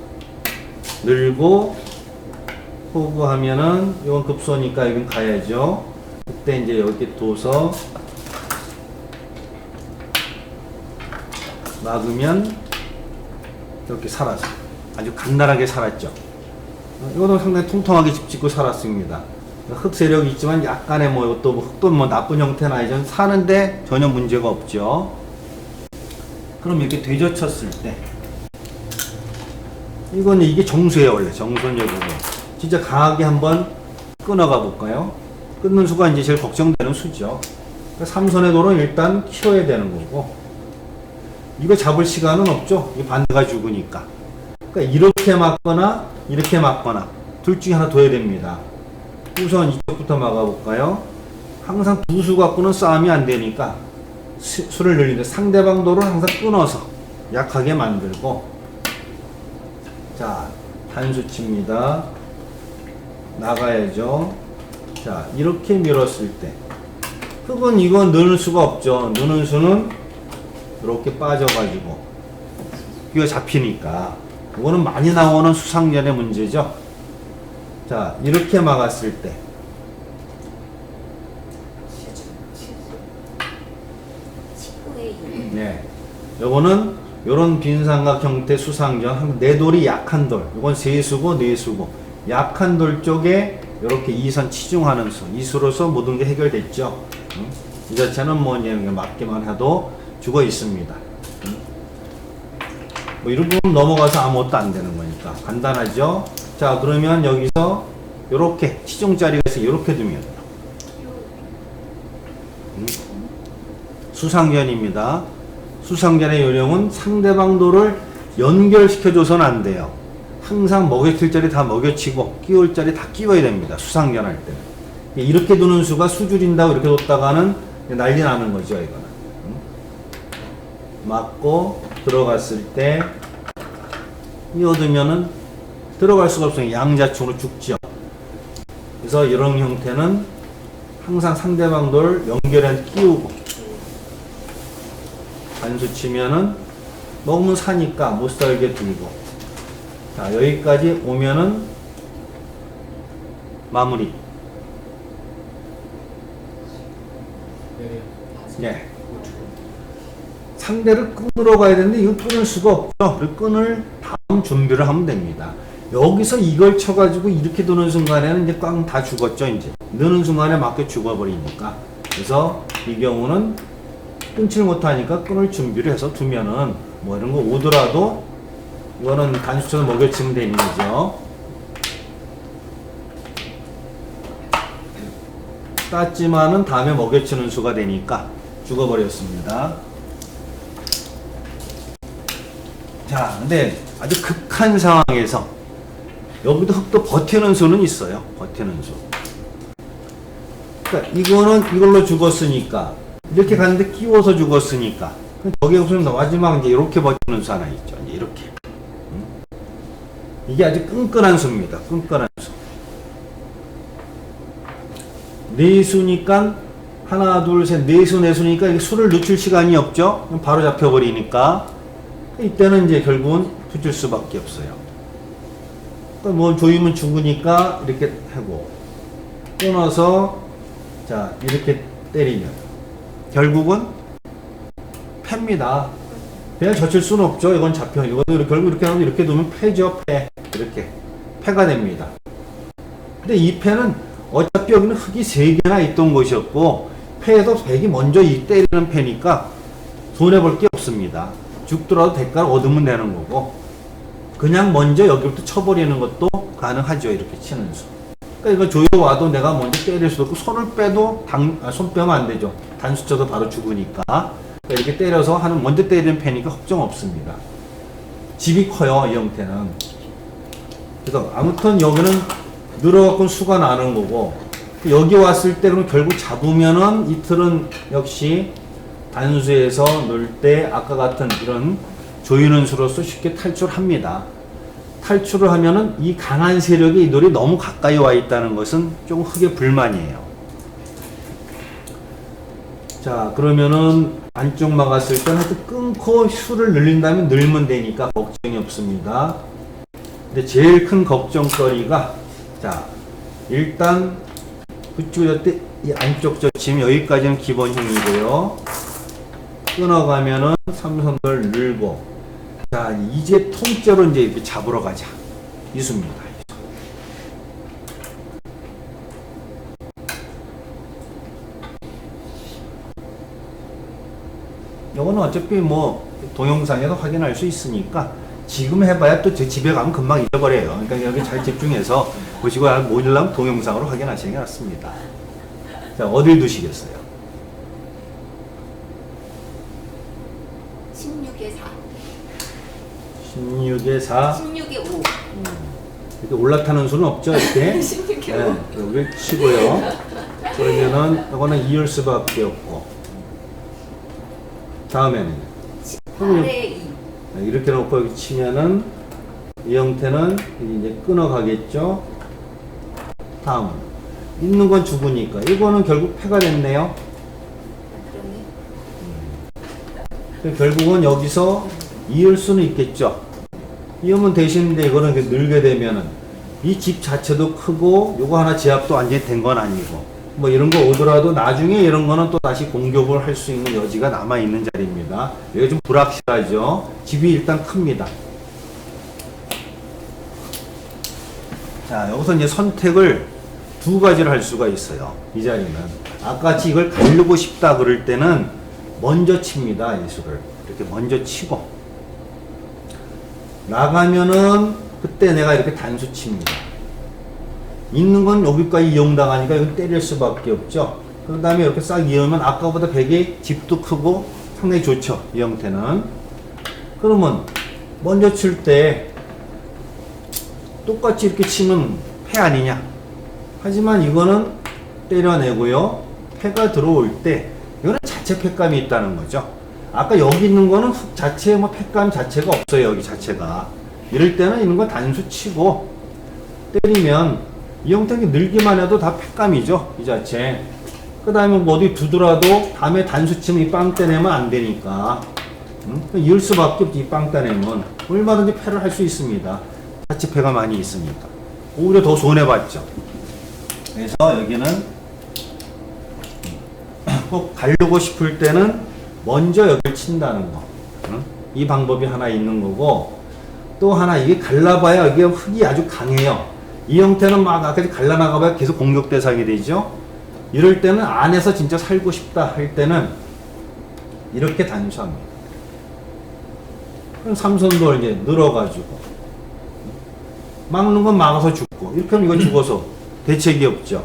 늘고 호구하면은 이건 급소니까 여긴 가야죠. 그때 이제 여기 둬서 막으면 이렇게 살아서 아주 간단하게 살았죠. 이거는 상당히 통통하게 집 짓고 살았습니다. 흙 세력이 있지만 약간의 뭐 또 흙도 뭐 나쁜 형태는 아니지만 사는데 전혀 문제가 없죠. 그럼 이렇게 되젖혔을 때 이거는 이게 정수예요. 원래 정수는 여기고 진짜 강하게 한번 끊어가 볼까요? 끊는 수가 이제 제일 걱정되는 수죠. 그러니까 삼선의 돌은 일단 키워야 되는 거고 이거 잡을 시간은 없죠. 이 반대가 죽으니까. 그러니까 이렇게 막거나 이렇게 막거나 둘 중에 하나 둬야 됩니다. 우선 이쪽부터 막아볼까요? 항상 두 수 갖고는 싸움이 안 되니까 수를 늘리는데 상대방 돌을 항상 끊어서 약하게 만들고 자 단수 칩니다. 나가야죠. 자 이렇게 밀었을 때 흙은 이건 넣을 수가 없죠. 넣는 수는 이렇게 빠져가지고 이거 잡히니까 이거는 많이 나오는 수상전의 문제죠. 자 이렇게 막았을 때 네, 요거는 요런 빈삼각 형태 수상전 네 돌이 약한 돌 이건 세수고 네수고 약한 돌 쪽에 이렇게 이선 치중하는 수 이수로서 모든 게 해결됐죠. 이 자체는 뭐 그냥 맞기만 해도 죽어 있습니다. 뭐 이런 부분 넘어가서 아무것도 안 되는 거니까 간단하죠. 자 그러면 여기서 이렇게 치중자리가 있어 이렇게 두면 수상전입니다. 수상전의 요령은 상대방 돌을 연결시켜줘서는 안 돼요. 항상 먹여칠 자리 다 먹여치고 끼울 자리 다 끼워야 됩니다. 수상전 할 때는. 이렇게 두는 수가 수줄인다고 이렇게 뒀다가는 난리 나는 거죠. 이거는. 맞고 들어갔을 때 이어두면은 들어갈 수가 없어요. 양자충으로 죽죠. 그래서 이런 형태는 항상 상대방 돌 연결해 끼우고 단수 치면은 너무 사니까 못 살게 들고 자 여기까지 오면은 마무리. 네. 상대를 끊으러 가야 되는데 이거 끊을 수가 없죠. 그래서 끊을 다음 준비를 하면 됩니다. 여기서 이걸 쳐가지고 이렇게 도는 순간에는 이제 꽝 다 죽었죠. 이제 넣는 순간에 맞게 죽어버리니까. 그래서 이 경우는 끊지를 못하니까 끊을 준비를 해서 두면은 뭐 이런 거 오더라도 이거는 단수처럼 먹여치면 되는 거죠. 땄지만은 다음에 먹여치는 수가 되니까 죽어버렸습니다. 자, 근데 아주 극한 상황에서 여기도 흙도 버티는 수는 있어요. 버티는 수. 그러니까 이거는 이걸로 죽었으니까 이렇게 갔는데 끼워서 죽었으니까. 저게 무슨 마지막 이제 이렇게 버티는 수 하나 있죠. 이제 이렇게. 이게 아주 끈끈한 수입니다. 끈끈한 수. 네 수니까 하나, 둘, 셋, 네 수, 네 수니까 이게 수를 늦출 시간이 없죠. 그럼 바로 잡혀버리니까 이때는 이제 결국은 붙일 수밖에 없어요. 그러니까 뭐 조이면 죽으니까 이렇게 하고 끊어서 자 이렇게 때리면 결국은 패입니다. 그냥 젖힐 수는 없죠. 이건 잡혀. 이것도 결국 이렇게 하면 이렇게 두면 패죠. 패. 이렇게 패가 됩니다. 근데 이 패는 어차피 여기는 흙이 3개나 있던 곳이었고 패에서 백이 먼저 이 때리는 패니까 손해볼 게 없습니다. 죽더라도 대가를 얻으면 되는 거고 그냥 먼저 여기부터 쳐버리는 것도 가능하죠. 이렇게 치는 수. 그러니까 이거 조여와도 내가 먼저 때릴 수도 없고 손을 빼도 손 빼면 안 되죠. 단수 쳐도 바로 죽으니까. 그러니까 이렇게 때려서 하는 먼저 때리는 패니까 걱정 없습니다. 집이 커요. 이 형태는. 그래서 아무튼 여기는 늘어갖고 수가 나는 거고 여기 왔을 때 그럼 결국 잡으면은 이 틀은 역시 단수에서 넣을 때 아까 같은 이런 조이는 수로서 쉽게 탈출합니다. 탈출을 하면은 이 강한 세력이 이 돌이 너무 가까이 와 있다는 것은 조금 흙의 불만이에요. 자, 그러면은 안쪽 막았을 때는 하여튼 끊고 수를 늘린다면 늘면 되니까 걱정이 없습니다. 근데 제일 큰 걱정거리가 자, 일단 그쪽 때 이 안쪽 젖힘 여기까지는 기본형이고요. 끊어가면은 삼선을 늘고 자 이제 통째로 이제 이렇게 잡으러 가자 이수입니다. 이거는 어차피 뭐 동영상에서 확인할 수 있으니까 지금 해봐야 또 제 집에 가면 금방 잊어버려요. 그러니까 여기 잘 집중해서 보시고 모르려면 동영상으로 확인하시는 게 낫습니다. 자, 어딜 두시겠어요? 16에 4. 16에 4. 16에 5. 이렇게 올라타는 수는 없죠, 이렇게. 16에 5. 네, 여기 치고요. 그러면은, 이거는 2일 수밖에 없고. 다음에는. 아래에 2. 네, 이렇게 놓고 여기 치면은, 이 형태는 이제 끊어가겠죠. 다음은. 있는 건 죽으니까. 이거는 결국 패가 됐네요. 그러네. 결국은 여기서 이을 수는 있겠죠. 이으면 대신인데 이거는 늘게 되면은 이 집 자체도 크고 요거 하나 제압도 완전히 된 건 아니고 뭐 이런 거 오더라도 나중에 이런 거는 또 다시 공격을 할 수 있는 여지가 남아 있는 자리입니다. 여기 좀 불확실하죠. 집이 일단 큽니다. 자, 여기서 이제 선택을 두 가지를 할 수가 있어요. 이 자리는. 아까같이 이걸 가려고 싶다 그럴 때는 먼저 칩니다. 이 수를. 이렇게 먼저 치고. 나가면은 그때 내가 이렇게 단수 칩니다. 있는 건 여기까지 이용당하니까 이거 때릴 수밖에 없죠. 그 다음에 이렇게 싹 이으면 아까보다 백이 집도 크고 상당히 좋죠. 이 형태는. 그러면 먼저 칠 때 똑같이 이렇게 치면 패 아니냐? 하지만 이거는 때려내고요. 패가 들어올 때 이거는 자체 패감이 있다는 거죠. 아까 여기 있는 거는 흙 자체에 뭐 패감 자체가 없어요. 여기 자체가. 이럴 때는 있는 거 단수 치고 때리면 이 형태는 늘기만 해도 다 패감이죠. 이 자체. 그 다음에 뭐 어디 두더라도 다음에 단수 치면 이 빵 떼내면 안 되니까. 이을 수밖에 없지. 이 빵 떼내면. 얼마든지 패를 할 수 있습니다. 자체 패가 많이 있으니까. 오히려 더 손해봤죠. 그래서 여기는 꼭 가려고 싶을 때는 먼저 여기를 친다는 거. 이 방법이 하나 있는 거고 또 하나 이게 갈라봐야 여기가 흙이 아주 강해요. 이 형태는 막 아까 갈라나가봐야 계속 공격 대상이 되죠. 이럴 때는 안에서 진짜 살고 싶다 할 때는 이렇게 단수합니다. 그럼 삼선도 이제 늘어가지고 막는 건 막아서 죽고 이렇게 하면 이거 죽어서 대책이 없죠.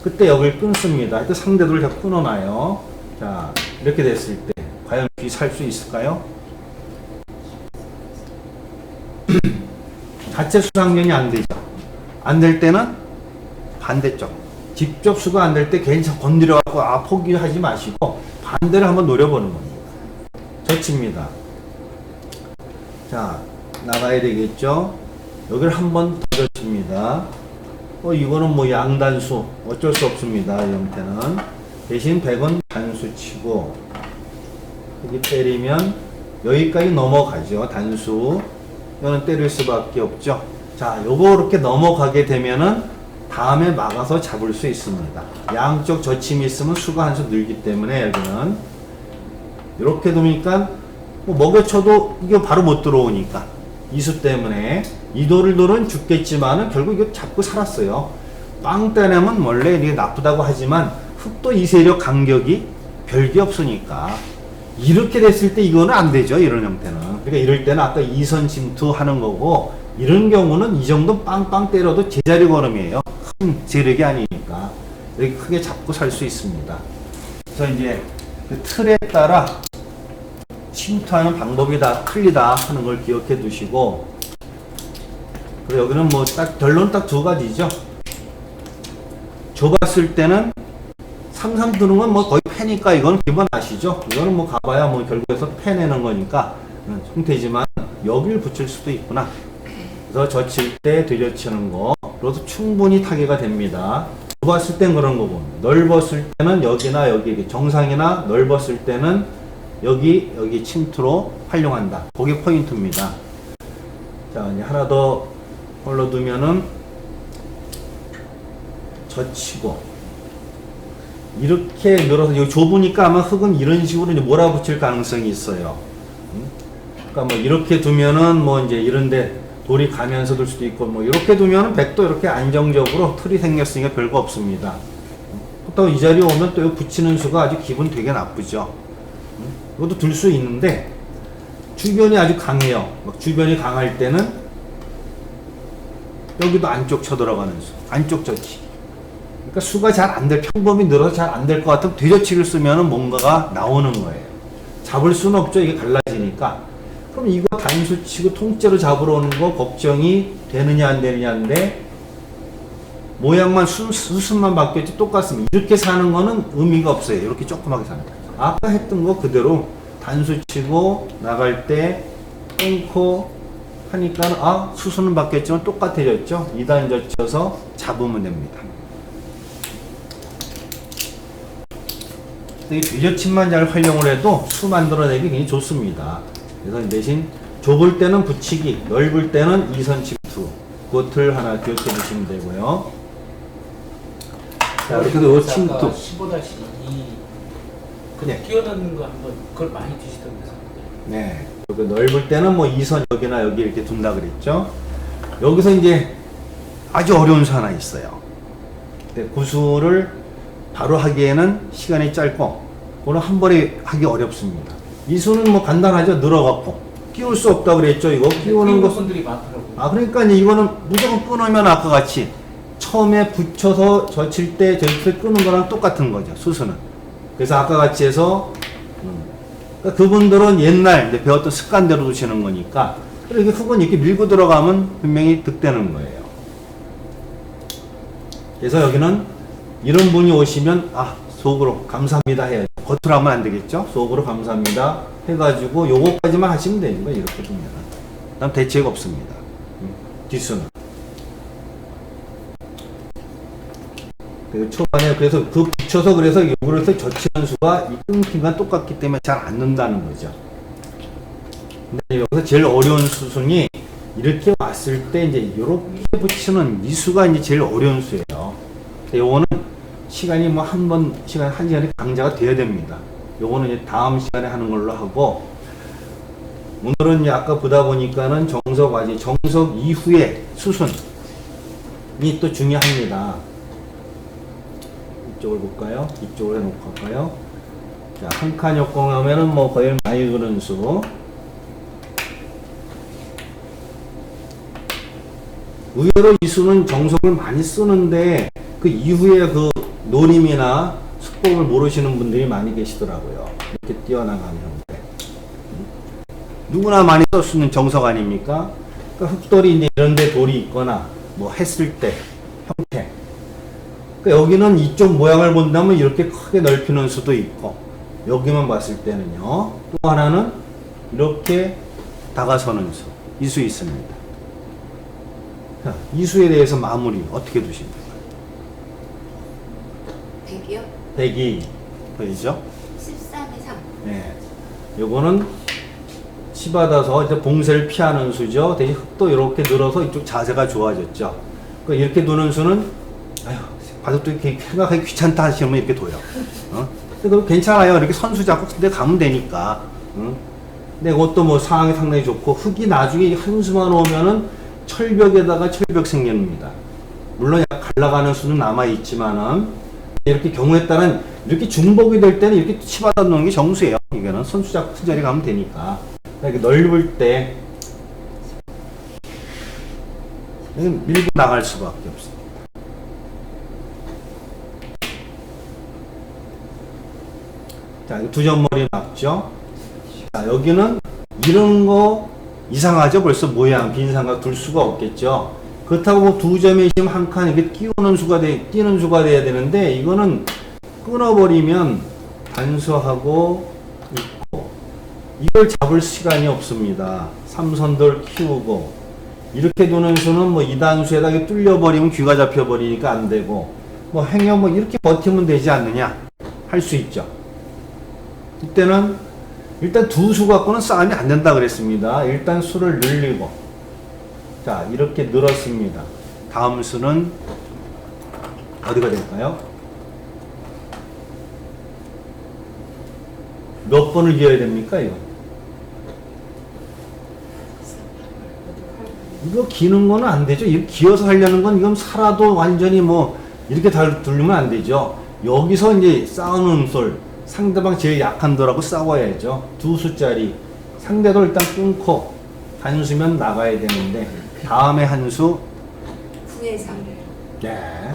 그때 여기를 끊습니다. 그때 상대들을 다 끊어놔요. 자, 이렇게 됐을 때 과연 귀 살 수 있을까요? 자체 수상전이 안 되죠. 안 될 때는 반대쪽. 직접 수가 안 될 때 괜히 건드려갖고 포기하지 마시고 반대를 한번 노려보는 겁니다. 젖힙니다. 자, 나가야 되겠죠? 여기를 한번 더 젖힙니다. 이거는 뭐 양단수 어쩔 수 없습니다. 이 형태는. 대신 100은 단수 치고 여기 때리면 여기까지 넘어가죠. 단수. 이거는 때릴 수밖에 없죠. 자, 요거 이렇게 넘어가게 되면은 다음에 막아서 잡을 수 있습니다. 양쪽 젖힘이 있으면 수가 한 수 늘기 때문에 여기는 이렇게 두니까 뭐 먹여쳐도 이게 바로 못 들어오니까 이수 때문에 이돌돌은 죽겠지만은 결국 이거 잡고 살았어요. 빵 떼내면 원래 이게 나쁘다고 하지만 흑도 이 세력 간격이 별게 없으니까 이렇게 됐을 때 이거는 안 되죠. 이런 형태는. 그러니까 이럴 때는 아까 2선 침투 하는 거고 이런 경우는 이 정도 빵빵 때려도 제자리 걸음이에요. 큰 세력이 아니니까 이렇게 크게 잡고 살 수 있습니다. 그래서 이제 그 틀에 따라 침투하는 방법이 다 틀리다 하는 걸 기억해 두시고, 그리고 여기는 뭐 딱 결론 딱 두 가지죠. 좁았을 때는 삼삼 두는 건 뭐 거의 패니까 이건 기본 아시죠? 이거는 뭐 가봐야 뭐 결국에서 패내는 거니까 형태지만 여기를 붙일 수도 있구나. 그래서 젖힐 때 들여치는 거, 그래도 충분히 타개가 됩니다. 좁았을 땐 그런 거고, 넓었을 때는 여기나 여기 정상이나 넓었을 때는 여기 침투로 활용한다. 그게 포인트입니다. 자, 이제 하나 더 걸러두면은 젖히고 이렇게 늘어서 여기 좁으니까 아마 흙은 이런 식으로 이제 몰아붙일 가능성이 있어요. 그러니까 뭐 이렇게 두면은 뭐 이제 이런데 돌이 가면서 둘 수도 있고, 뭐 이렇게 두면은 백도 이렇게 안정적으로 틀이 생겼으니까 별거 없습니다. 또 이 자리에 오면 또 붙이는 수가 아주 기분 되게 나쁘죠. 이것도 둘 수 있는데 주변이 아주 강해요. 막 주변이 강할 때는 여기도 안쪽 쳐들어가는 수, 안쪽 젖히기. 그러니까 수가 잘 안 될, 평범이 늘어서 잘 안 될 것 같으면 뒤젖히기를 쓰면은 뭔가가 나오는 거예요. 잡을 수는 없죠. 이게 갈라지니까. 그럼 이거 단수 치고 통째로 잡으러 오는 거 걱정이 되느냐 안 되느냐인데, 모양만 수순만 바뀌었지 똑같습니다. 이렇게 사는 거는 의미가 없어요. 이렇게 조그맣게 사는 거예요. 아까 했던 거 그대로 단수 치고 나갈 때 끊고 하니까 수순은 바뀌었지만 똑같아졌죠. 2단 젖혀서 잡으면 됩니다. 이 뒤젖힘만 잘 활용을 해도 수 만들어내기 굉장히 좋습니다. 그래서 대신 좁을 때는 붙이기, 넓을 때는 2선 침투, 그것을 하나 기억해 주시면 되고요. 자, 이렇게 해서 침투 15-2 그냥 끼워넣는 거 한번 그걸 많이 드시던데요. 네, 여기 넓을 때는 뭐 2선 여기나 여기 이렇게 둔다 그랬죠. 여기서 이제 아주 어려운 수 하나 있어요. 근데 구수를 바로 하기에는 시간이 짧고, 그거는 한 번에 하기 어렵습니다. 이 수는 뭐 간단하죠. 늘어갖고 끼울 수 없다 그랬죠. 이거 끼우는 거 분들이 많더라고요. 그러니까 이제 이거는 무조건 끊으면 아까 같이 처음에 붙여서 젖힐 때 저렇게 끄는 거랑 똑같은 거죠. 수수는. 그래서 아까 같이 해서 그러니까 그분들은 옛날 이제 배웠던 습관대로 두시는 거니까, 이렇게 흙은 이렇게 밀고 들어가면 분명히 득되는 거예요. 그래서 여기는 이런 분이 오시면 속으로 감사합니다 해야죠. 겉으로 하면 안 되겠죠. 속으로 감사합니다 해가지고 요거까지만 하시면 되는 거예요. 이렇게 보면 그다음 대책 없습니다. 뒷수는. 그리고 초반에 그래서 그 붙여서 그래서 요거를 젖히는 수가 이 끊기가 똑같기 때문에 잘 안 는다는 거죠. 근데 여기서 제일 어려운 수순이 이렇게 왔을 때 이제 요렇게 붙이는 이 수가 이제 제일 어려운 수예요. 근데 요거는 시간이 뭐 한 시간에 강자가 돼야 됩니다. 요거는 이제 다음 시간에 하는 걸로 하고, 오늘은 이제 아까 보다 보니까는 정석 이후에 수순이 또 중요합니다. 이쪽을 볼까요? 이쪽을 해놓고 할까요? 자, 한 칸 역공하면은 뭐 거의 많이 그런 수. 의외로 이 수는 정석을 많이 쓰는데 그 이후에 그 노림이나 수법을 모르시는 분들이 많이 계시더라고요. 이렇게 뛰어나가는 형태. 누구나 많이 쓸 수 있는 정석 아닙니까? 그러니까 흙돌이 이제 이런 데 돌이 있거나 뭐 했을 때 형태. 그러니까 여기는 이쪽 모양을 본다면 이렇게 크게 넓히는 수도 있고, 여기만 봤을 때는요. 또 하나는 이렇게 다가서는 수, 이 수 있습니다. 자, 이 수에 대해서 마무리 어떻게 두십니까? 100이요? 102 보이죠? 13에 3. 네. 요거는 치받아서 이제 봉쇄를 피하는 수죠. 대신 흙도 이렇게 늘어서 이쪽 자세가 좋아졌죠. 그러니까 이렇게 두는 수는, 아휴, 바둑도 이렇게 생각하기 귀찮다 하시면 이렇게 둬요. 근데 괜찮아요. 이렇게 선수 잡고 근데 가면 되니까. 근데 이것도 뭐 상황이 상당히 좋고, 흙이 나중에 한 수만 오면은 철벽에다가 철벽 생깁니다. 물론 갈라가는 수는 남아있지만은, 이렇게 경우에 따른 이렇게 중복이 될 때는 이렇게 치받아 놓는 게 정수예요. 이거는 선수 잡고 큰 자리 가면 되니까. 이렇게 넓을 때 밀고 나갈 수밖에 없습니다. 자, 두 점머리 맞죠? 자, 여기는 이런 거 이상하죠? 벌써 모양, 빈 삼각 둘 수가 없겠죠? 그렇다고 두 점에 지금 한 칸 이렇게 끼는 수가 돼야 되는데, 이거는 끊어버리면 단수하고 있고, 이걸 잡을 시간이 없습니다. 삼선돌 키우고, 이렇게 두는 수는 뭐 2단수에다 뚫려버리면 귀가 잡혀버리니까 안 되고, 뭐 행여 뭐 이렇게 버티면 되지 않느냐? 할 수 있죠. 이때는 일단 두 수 갖고는 싸움이 안 된다 그랬습니다. 일단 수를 늘리고, 자, 이렇게 늘었습니다. 다음 수는 어디가 될까요? 몇 번을 기어야 됩니까, 이거? 이거 기는 거는 안 되죠. 이렇게 기어서 하려는 건 이건 살아도 완전히 뭐 이렇게 돌리면 안 되죠. 여기서 이제 싸우는 솔, 상대방 제일 약한 돌하고 싸워야죠. 두 수짜리. 상대도 일단 끊고 단수면 나가야 되는데, 다음에 한 수 9에 3. 네.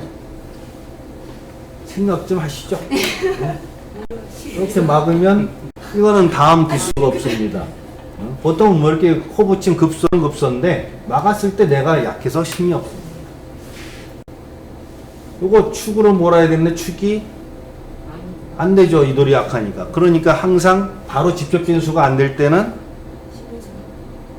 생각 좀 하시죠. 네. 이렇게 막으면 이거는 다음 뒷수가 없습니다. 보통 뭐 이렇게 코 붙인 급소는 급소인데 막았을 때 내가 약해서 힘이 없습니다. 요거 축으로 몰아야 되는데 축이 안 되죠. 이 돌이 약하니까. 그러니까 항상 바로 직접적인 수가 안 될 때는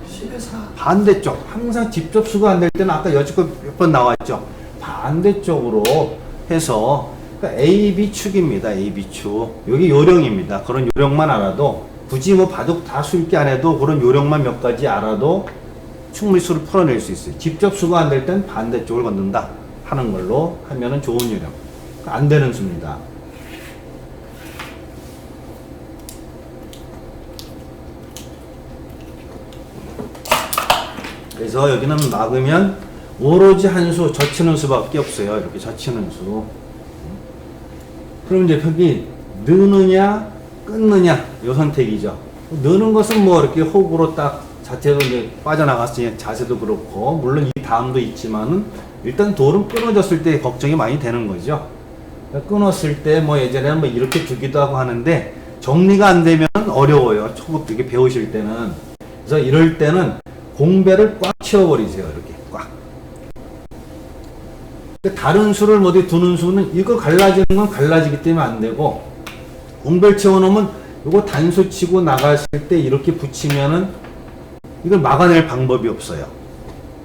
10에 4. 반대쪽. 항상 직접수가 안 될 때는 아까 여지껏 몇 번 나왔죠. 반대쪽으로 해서, 그러니까 A, B 축입니다. A, B 축. 여기 요령입니다. 그런 요령만 알아도, 굳이 뭐 바둑 다 수있게 안 해도 그런 요령만 몇 가지 알아도 충분히 수를 풀어낼 수 있어요. 직접수가 안 될 땐 반대쪽을 건든다 하는 걸로 하면은 좋은 요령. 그러니까 안 되는 수입니다. 그래서 여기는 막으면 오로지 한 수, 젖히는 수밖에 없어요. 이렇게 젖히는 수. 그럼 이제 여기 느느냐, 끊느냐, 요 선택이죠. 느는 것은 뭐 이렇게 호흡으로 딱 자체도 이제 빠져나갔으니 자세도 그렇고, 물론 이 다음도 있지만은 일단 돌은 끊어졌을 때 걱정이 많이 되는 거죠. 끊었을 때 뭐 예전에는 뭐 이렇게 두기도 하고 하는데 정리가 안 되면 어려워요. 초급 이렇게 배우실 때는. 그래서 이럴 때는 공배를 꽉 채워버리세요. 이렇게 꽉. 다른 수를 어디 두는 수는 이거 갈라지는 건 갈라지기 때문에 안 되고, 공배를 채워놓으면 이거 단수 치고 나갔을 때 이렇게 붙이면은 이걸 막아낼 방법이 없어요.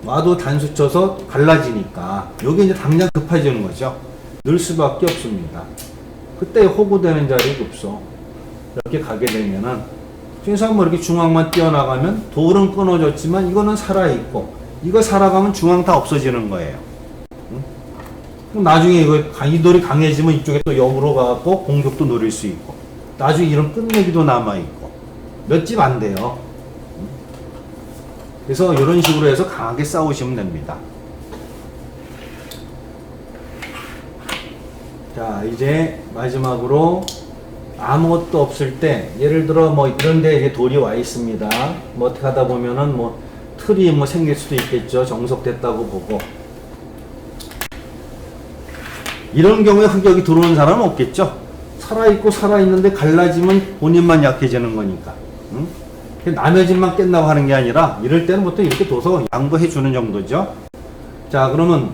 놔도 단수 쳐서 갈라지니까 요게 이제 당장 급해지는 거죠. 늘 수밖에 없습니다. 그때 호구되는 자리가 없어. 이렇게 가게 되면은, 그래서 뭐 이렇게 중앙만 뛰어나가면 돌은 끊어졌지만 이거는 살아있고, 이거 살아가면 중앙 다 없어지는 거예요. 그럼 나중에 이 돌이 강해지면 이쪽에 또 역으로 가고 공격도 노릴 수 있고, 나중에 이런 끝내기도 남아있고, 몇 집 안 돼요. 그래서 이런 식으로 해서 강하게 싸우시면 됩니다. 자, 이제 마지막으로 아무것도 없을 때, 예를 들어 뭐 이런 데 이제 돌이 와 있습니다. 뭐 어떻게 하다 보면은 뭐 틀이 뭐 생길 수도 있겠죠. 정석됐다고 보고. 이런 경우에 흙이 여기 들어오는 사람은 없겠죠. 살아있고 살아있는데 갈라지면 본인만 약해지는 거니까. 응? 남의 집만 깬다고 하는 게 아니라 이럴 때는 보통 이렇게 둬서 양보해 주는 정도죠. 자, 그러면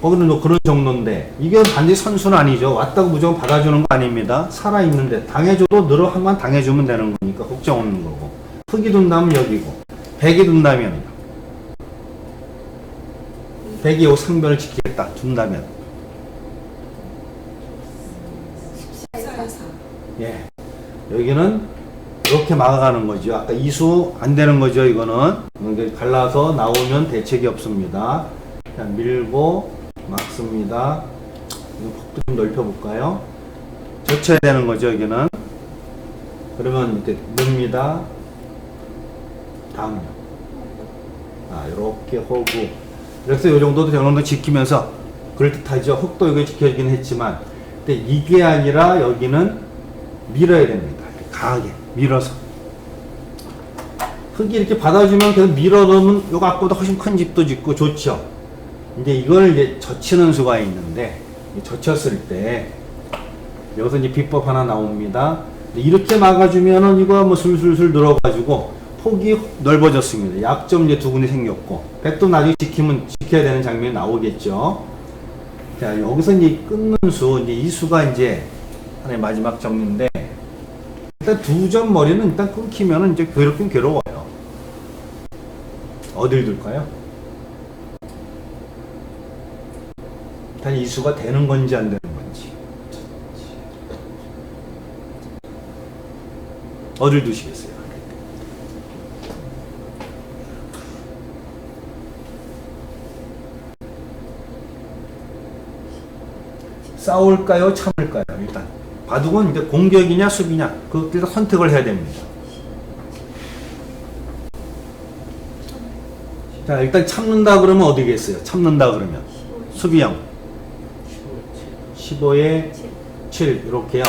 거기는 뭐 그런 정도인데 이게 반드시 선수는 아니죠. 왔다고 무조건 받아주는 거 아닙니다. 살아있는데 당해줘도 늘어 한번 당해주면 되는 거니까 걱정 없는 거고. 흙이 둔다면 여기고 백이 둔다면 백이 요 상변을 지키겠다 둔다면 예 여기는 이렇게 막아가는 거죠. 아까 이수 안 되는 거죠. 이거는 이게 갈라서 나오면 대책이 없습니다. 그냥 밀고 막습니다. 폭도 좀 넓혀볼까요? 젖혀야 되는 거죠. 여기는 그러면 이제 넣습니다. 다음요. 이렇게 호구. 그래서 이 정도도 정도 지키면서 그럴듯하죠. 흙도 여기 지켜지긴 했지만, 근데 이게 아니라 여기는 밀어야 됩니다. 강하게 밀어서. 흙이 이렇게 받아주면 계속 밀어 넣으면 요 앞보다 훨씬 큰 집도 짓고 좋죠. 이제 이걸 이제 젖히는 수가 있는데, 젖혔을 때 여기서 이제 비법 하나 나옵니다. 이렇게 막아주면은 이거 뭐 술술술 늘어가지고 폭이 넓어졌습니다. 약점 이제 두 군데 생겼고, 백도 나중에 지켜야 되는 장면이 나오겠죠. 자, 여기서 이제 끊는 수, 이제 이 수가 이제 하나의 마지막 정리인데, 일단 두 점 머리는 일단 끊기면은 이제 괴롭긴 괴로워요. 어딜 둘까요? 일단 이 수가 되는 건지 안 되는 건지. 어딜 두시겠어요? 싸울까요? 참을까요? 일단 바둑은 이제 공격이냐 수비냐 그 일단 선택을 해야 됩니다. 자, 일단 참는다 그러면 어디겠어요? 참는다 그러면 수비형 15에 7 이렇게요.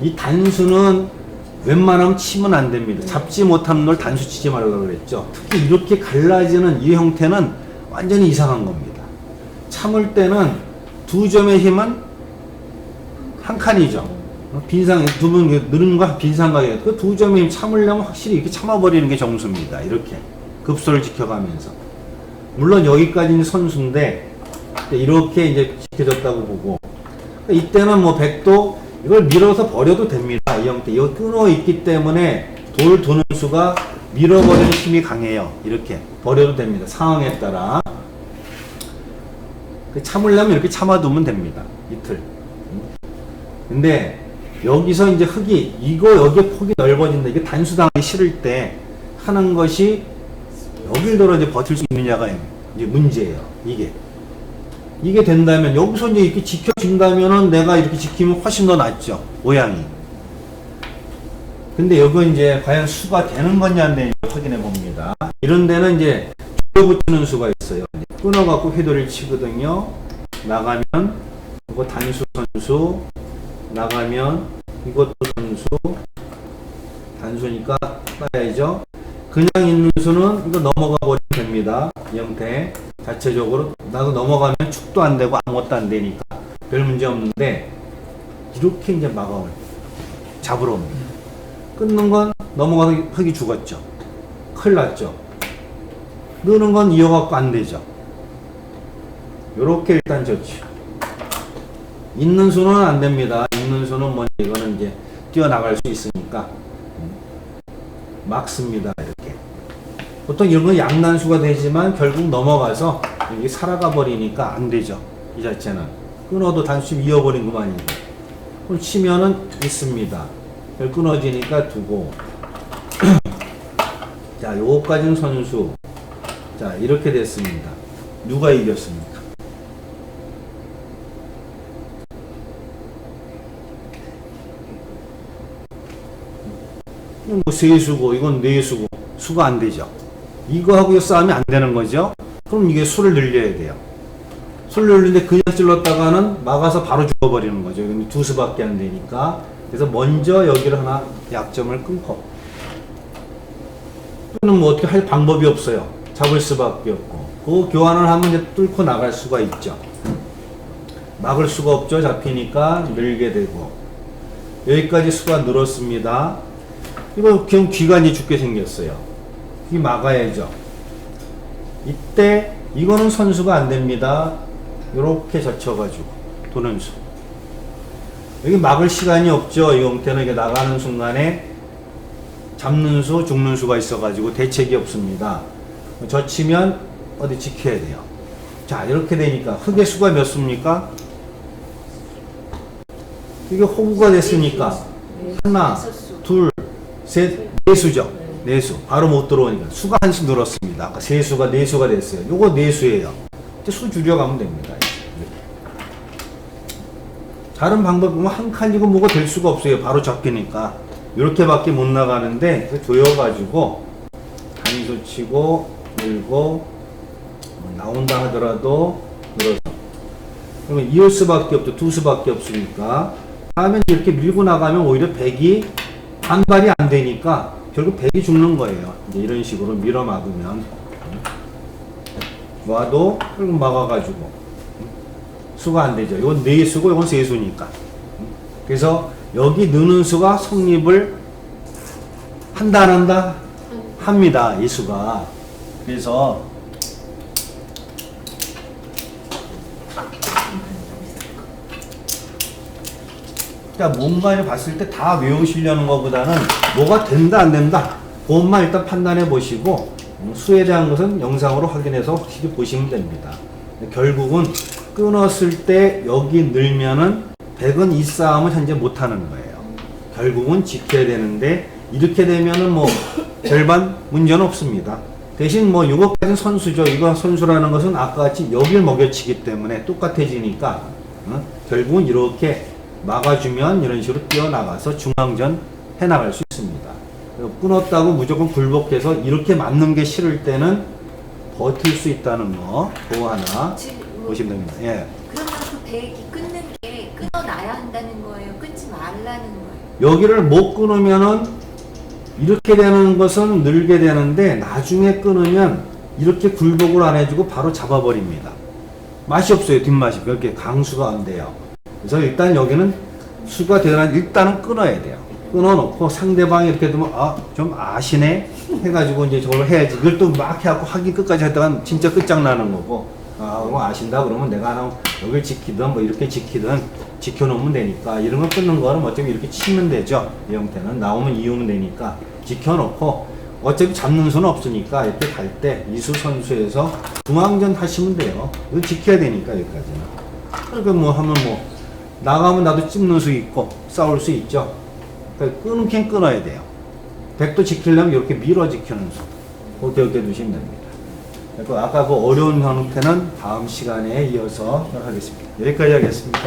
이 단수는 웬만하면 치면 안 됩니다. 잡지 못하는 걸 단수 치지 말라고 그랬죠. 특히 이렇게 갈라지는 이 형태는 완전히 이상한 겁니다. 참을 때는 두 점의 힘은 한 칸이죠. 빈상, 두 분 느는 거 빈상각이에요. 그 두 점의 힘 참으려면 확실히 이렇게 참아버리는 게 정수입니다. 이렇게. 급소를 지켜가면서. 물론 여기까지는 선수인데, 이렇게 이제 지켜졌다고 보고. 이때는 뭐 백도 이걸 밀어서 버려도 됩니다. 이 형태. 이거 끊어 있기 때문에 돌 두는 수가 밀어버리는 힘이 강해요. 이렇게. 버려도 됩니다. 상황에 따라. 참으려면 이렇게 참아두면 됩니다. 이틀. 근데 여기서 이제 흙이 이거 여기에 폭이 넓어진다. 이게 단수당하기 싫을 때 하는 것이 여길 들어 이제 버틸 수 있느냐가 이제 문제예요. 이게 된다면 여기서 이제 이렇게 지켜준다면은 내가 이렇게 지키면 훨씬 더 낫죠. 모양이. 근데 여기 이제 과연 수가 되는 건지 안 되는지 확인해 봅니다. 이런 데는 이제 붙이는 수가 있어요. 끊어갖고 회도를 치거든요. 나가면 이거 단수 선수, 나가면 이것도 단수니까 따야죠. 그냥 있는 수는 이거 넘어가 버리면 됩니다. 이 형태 자체적으로 나도 넘어가면 축도 안 되고 아무것도 안 되니까 별 문제 없는데 이렇게 이제 막아올 잡으러 옵니다. 끊는 건 넘어가서 흙이 죽었죠. 큰일 났죠. 넣는 건 이어갖고 안 되죠. 요렇게 일단 좋죠. 있는 수는 안 됩니다. 있는 수는 뭐 이거는 이제 뛰어나갈 수 있으니까 막습니다. 이렇게. 보통 이런 건 양난수가 되지만 결국 넘어가서 여기 살아가 버리니까 안 되죠. 이 자체는. 끊어도 단수 이어버린 것만이고. 그럼 치면은 있습니다. 끊어지니까 두고. 자, 요거까지는 선수. 자, 이렇게 됐습니다. 누가 이겼습니까? 뭐 세수고 이건 네수고 수가 안 되죠. 이거하고 싸움이 안 되는 거죠. 그럼 이게 수를 늘려야 돼요. 수를 늘리는데 그냥 찔렀다가는 막아서 바로 죽어버리는 거죠. 두 수밖에 안 되니까. 그래서 먼저 여기를 하나 약점을 끊고. 또는 뭐 어떻게 할 방법이 없어요. 잡을 수밖에 없고. 그 교환을 하면 이제 뚫고 나갈 수가 있죠. 막을 수가 없죠. 잡히니까 늘게 되고. 여기까지 수가 늘었습니다. 이거 그냥 귀가 이제 죽게 생겼어요. 귀 막아야죠. 이때 이거는 선수가 안 됩니다. 이렇게 젖혀가지고 도는 수. 여기 막을 시간이 없죠. 이 형태는 이게 나가는 순간에 잡는 수, 죽는 수가 있어가지고 대책이 없습니다. 젖히면 어디 지켜야 돼요. 자, 이렇게 되니까 흙의 수가 몇 수입니까? 이게 호구가 됐으니까 하나, 둘, 셋, 네 수죠. 네 수. 바로 못 들어오니까 수가 한 수 늘었습니다. 아까 세 수가 네 수가 됐어요. 요거 네 수예요. 이제 수 줄여가면 됩니다. 다른 방법은 한 칸이고 뭐가 될 수가 없어요. 바로 잡히니까. 이렇게밖에 못 나가는데 조여가지고 단수 치고 밀고 나온다 하더라도 늘어서 그러면 이을 수밖에 없죠. 두 수밖에 없으니까 다음에 이렇게 밀고 나가면 오히려 백이 반발이 안 되니까 결국 백이 죽는 거예요. 이제 이런 식으로 밀어 막으면 와도 결국 막아가지고 수가 안 되죠. 이건 네 수고 이건 세 수니까. 그래서 여기 느는 수가 성립을 한다 안 한다? 합니다. 이 수가. 그래서 그러니까 뭔가를 봤을 때 다 외우시려는 것보다는 뭐가 된다 안 된다 그것만 일단 판단해 보시고 수에 대한 것은 영상으로 확인해서 확실히 보시면 됩니다. 결국은 끊었을 때 여기 늘면은 100은 이 싸움을 현재 못하는 거예요. 결국은 지켜야 되는데 이렇게 되면은 뭐 절반 문제는 없습니다. 대신 뭐 이것까지는 선수죠. 이거 선수라는 것은 아까 같이 여기를 먹여치기 때문에 똑같아지니까 결국은 이렇게 막아주면 이런 식으로 뛰어나가서 중앙전 해나갈 수 있습니다. 끊었다고 무조건 굴복해서 이렇게 맞는 게 싫을 때는 버틸 수 있다는 거 그거 하나 보시면 됩니다. 예. 그러면 그 백이 끊는 게 끊어놔야 한다는 거예요? 끊지 말라는 거예요? 여기를 못 끊으면은 이렇게 되는 것은 늘게 되는데 나중에 끊으면 이렇게 굴복을 안 해주고 바로 잡아버립니다. 맛이 없어요. 뒷맛이 그렇게 강수가 안 돼요. 그래서 일단 여기는 수가 되면 일단은 끊어야 돼요. 끊어놓고 상대방이 이렇게 되면 좀 아시네 해가지고 이제 저걸 해야지. 이걸 또 막 해갖고 하기 끝까지 했다가 진짜 끝장나는 거고 그럼 아신다 그러면 내가 하나 여길 지키든 뭐 이렇게 지키든 지켜놓으면 되니까 이런 거 끊는 거는 어차피 이렇게 치면 되죠. 이 형태는 나오면 이으면 되니까 지켜놓고 어차피 잡는 수는 없으니까 이렇게 갈 때 이수 선수에서 중앙전 하시면 돼요. 이거 지켜야 되니까 여기까지는. 그러니까 뭐 하면 뭐 나가면 나도 찝는 수 있고 싸울 수 있죠. 그러니까 끊긴 끊어야 돼요. 백도 지키려면 이렇게 밀어 지키는 수. 그렇게 두시면 됩니다. 그리고 아까 그 어려운 형태는 다음 시간에 이어서 하겠습니다. 여기까지 하겠습니다.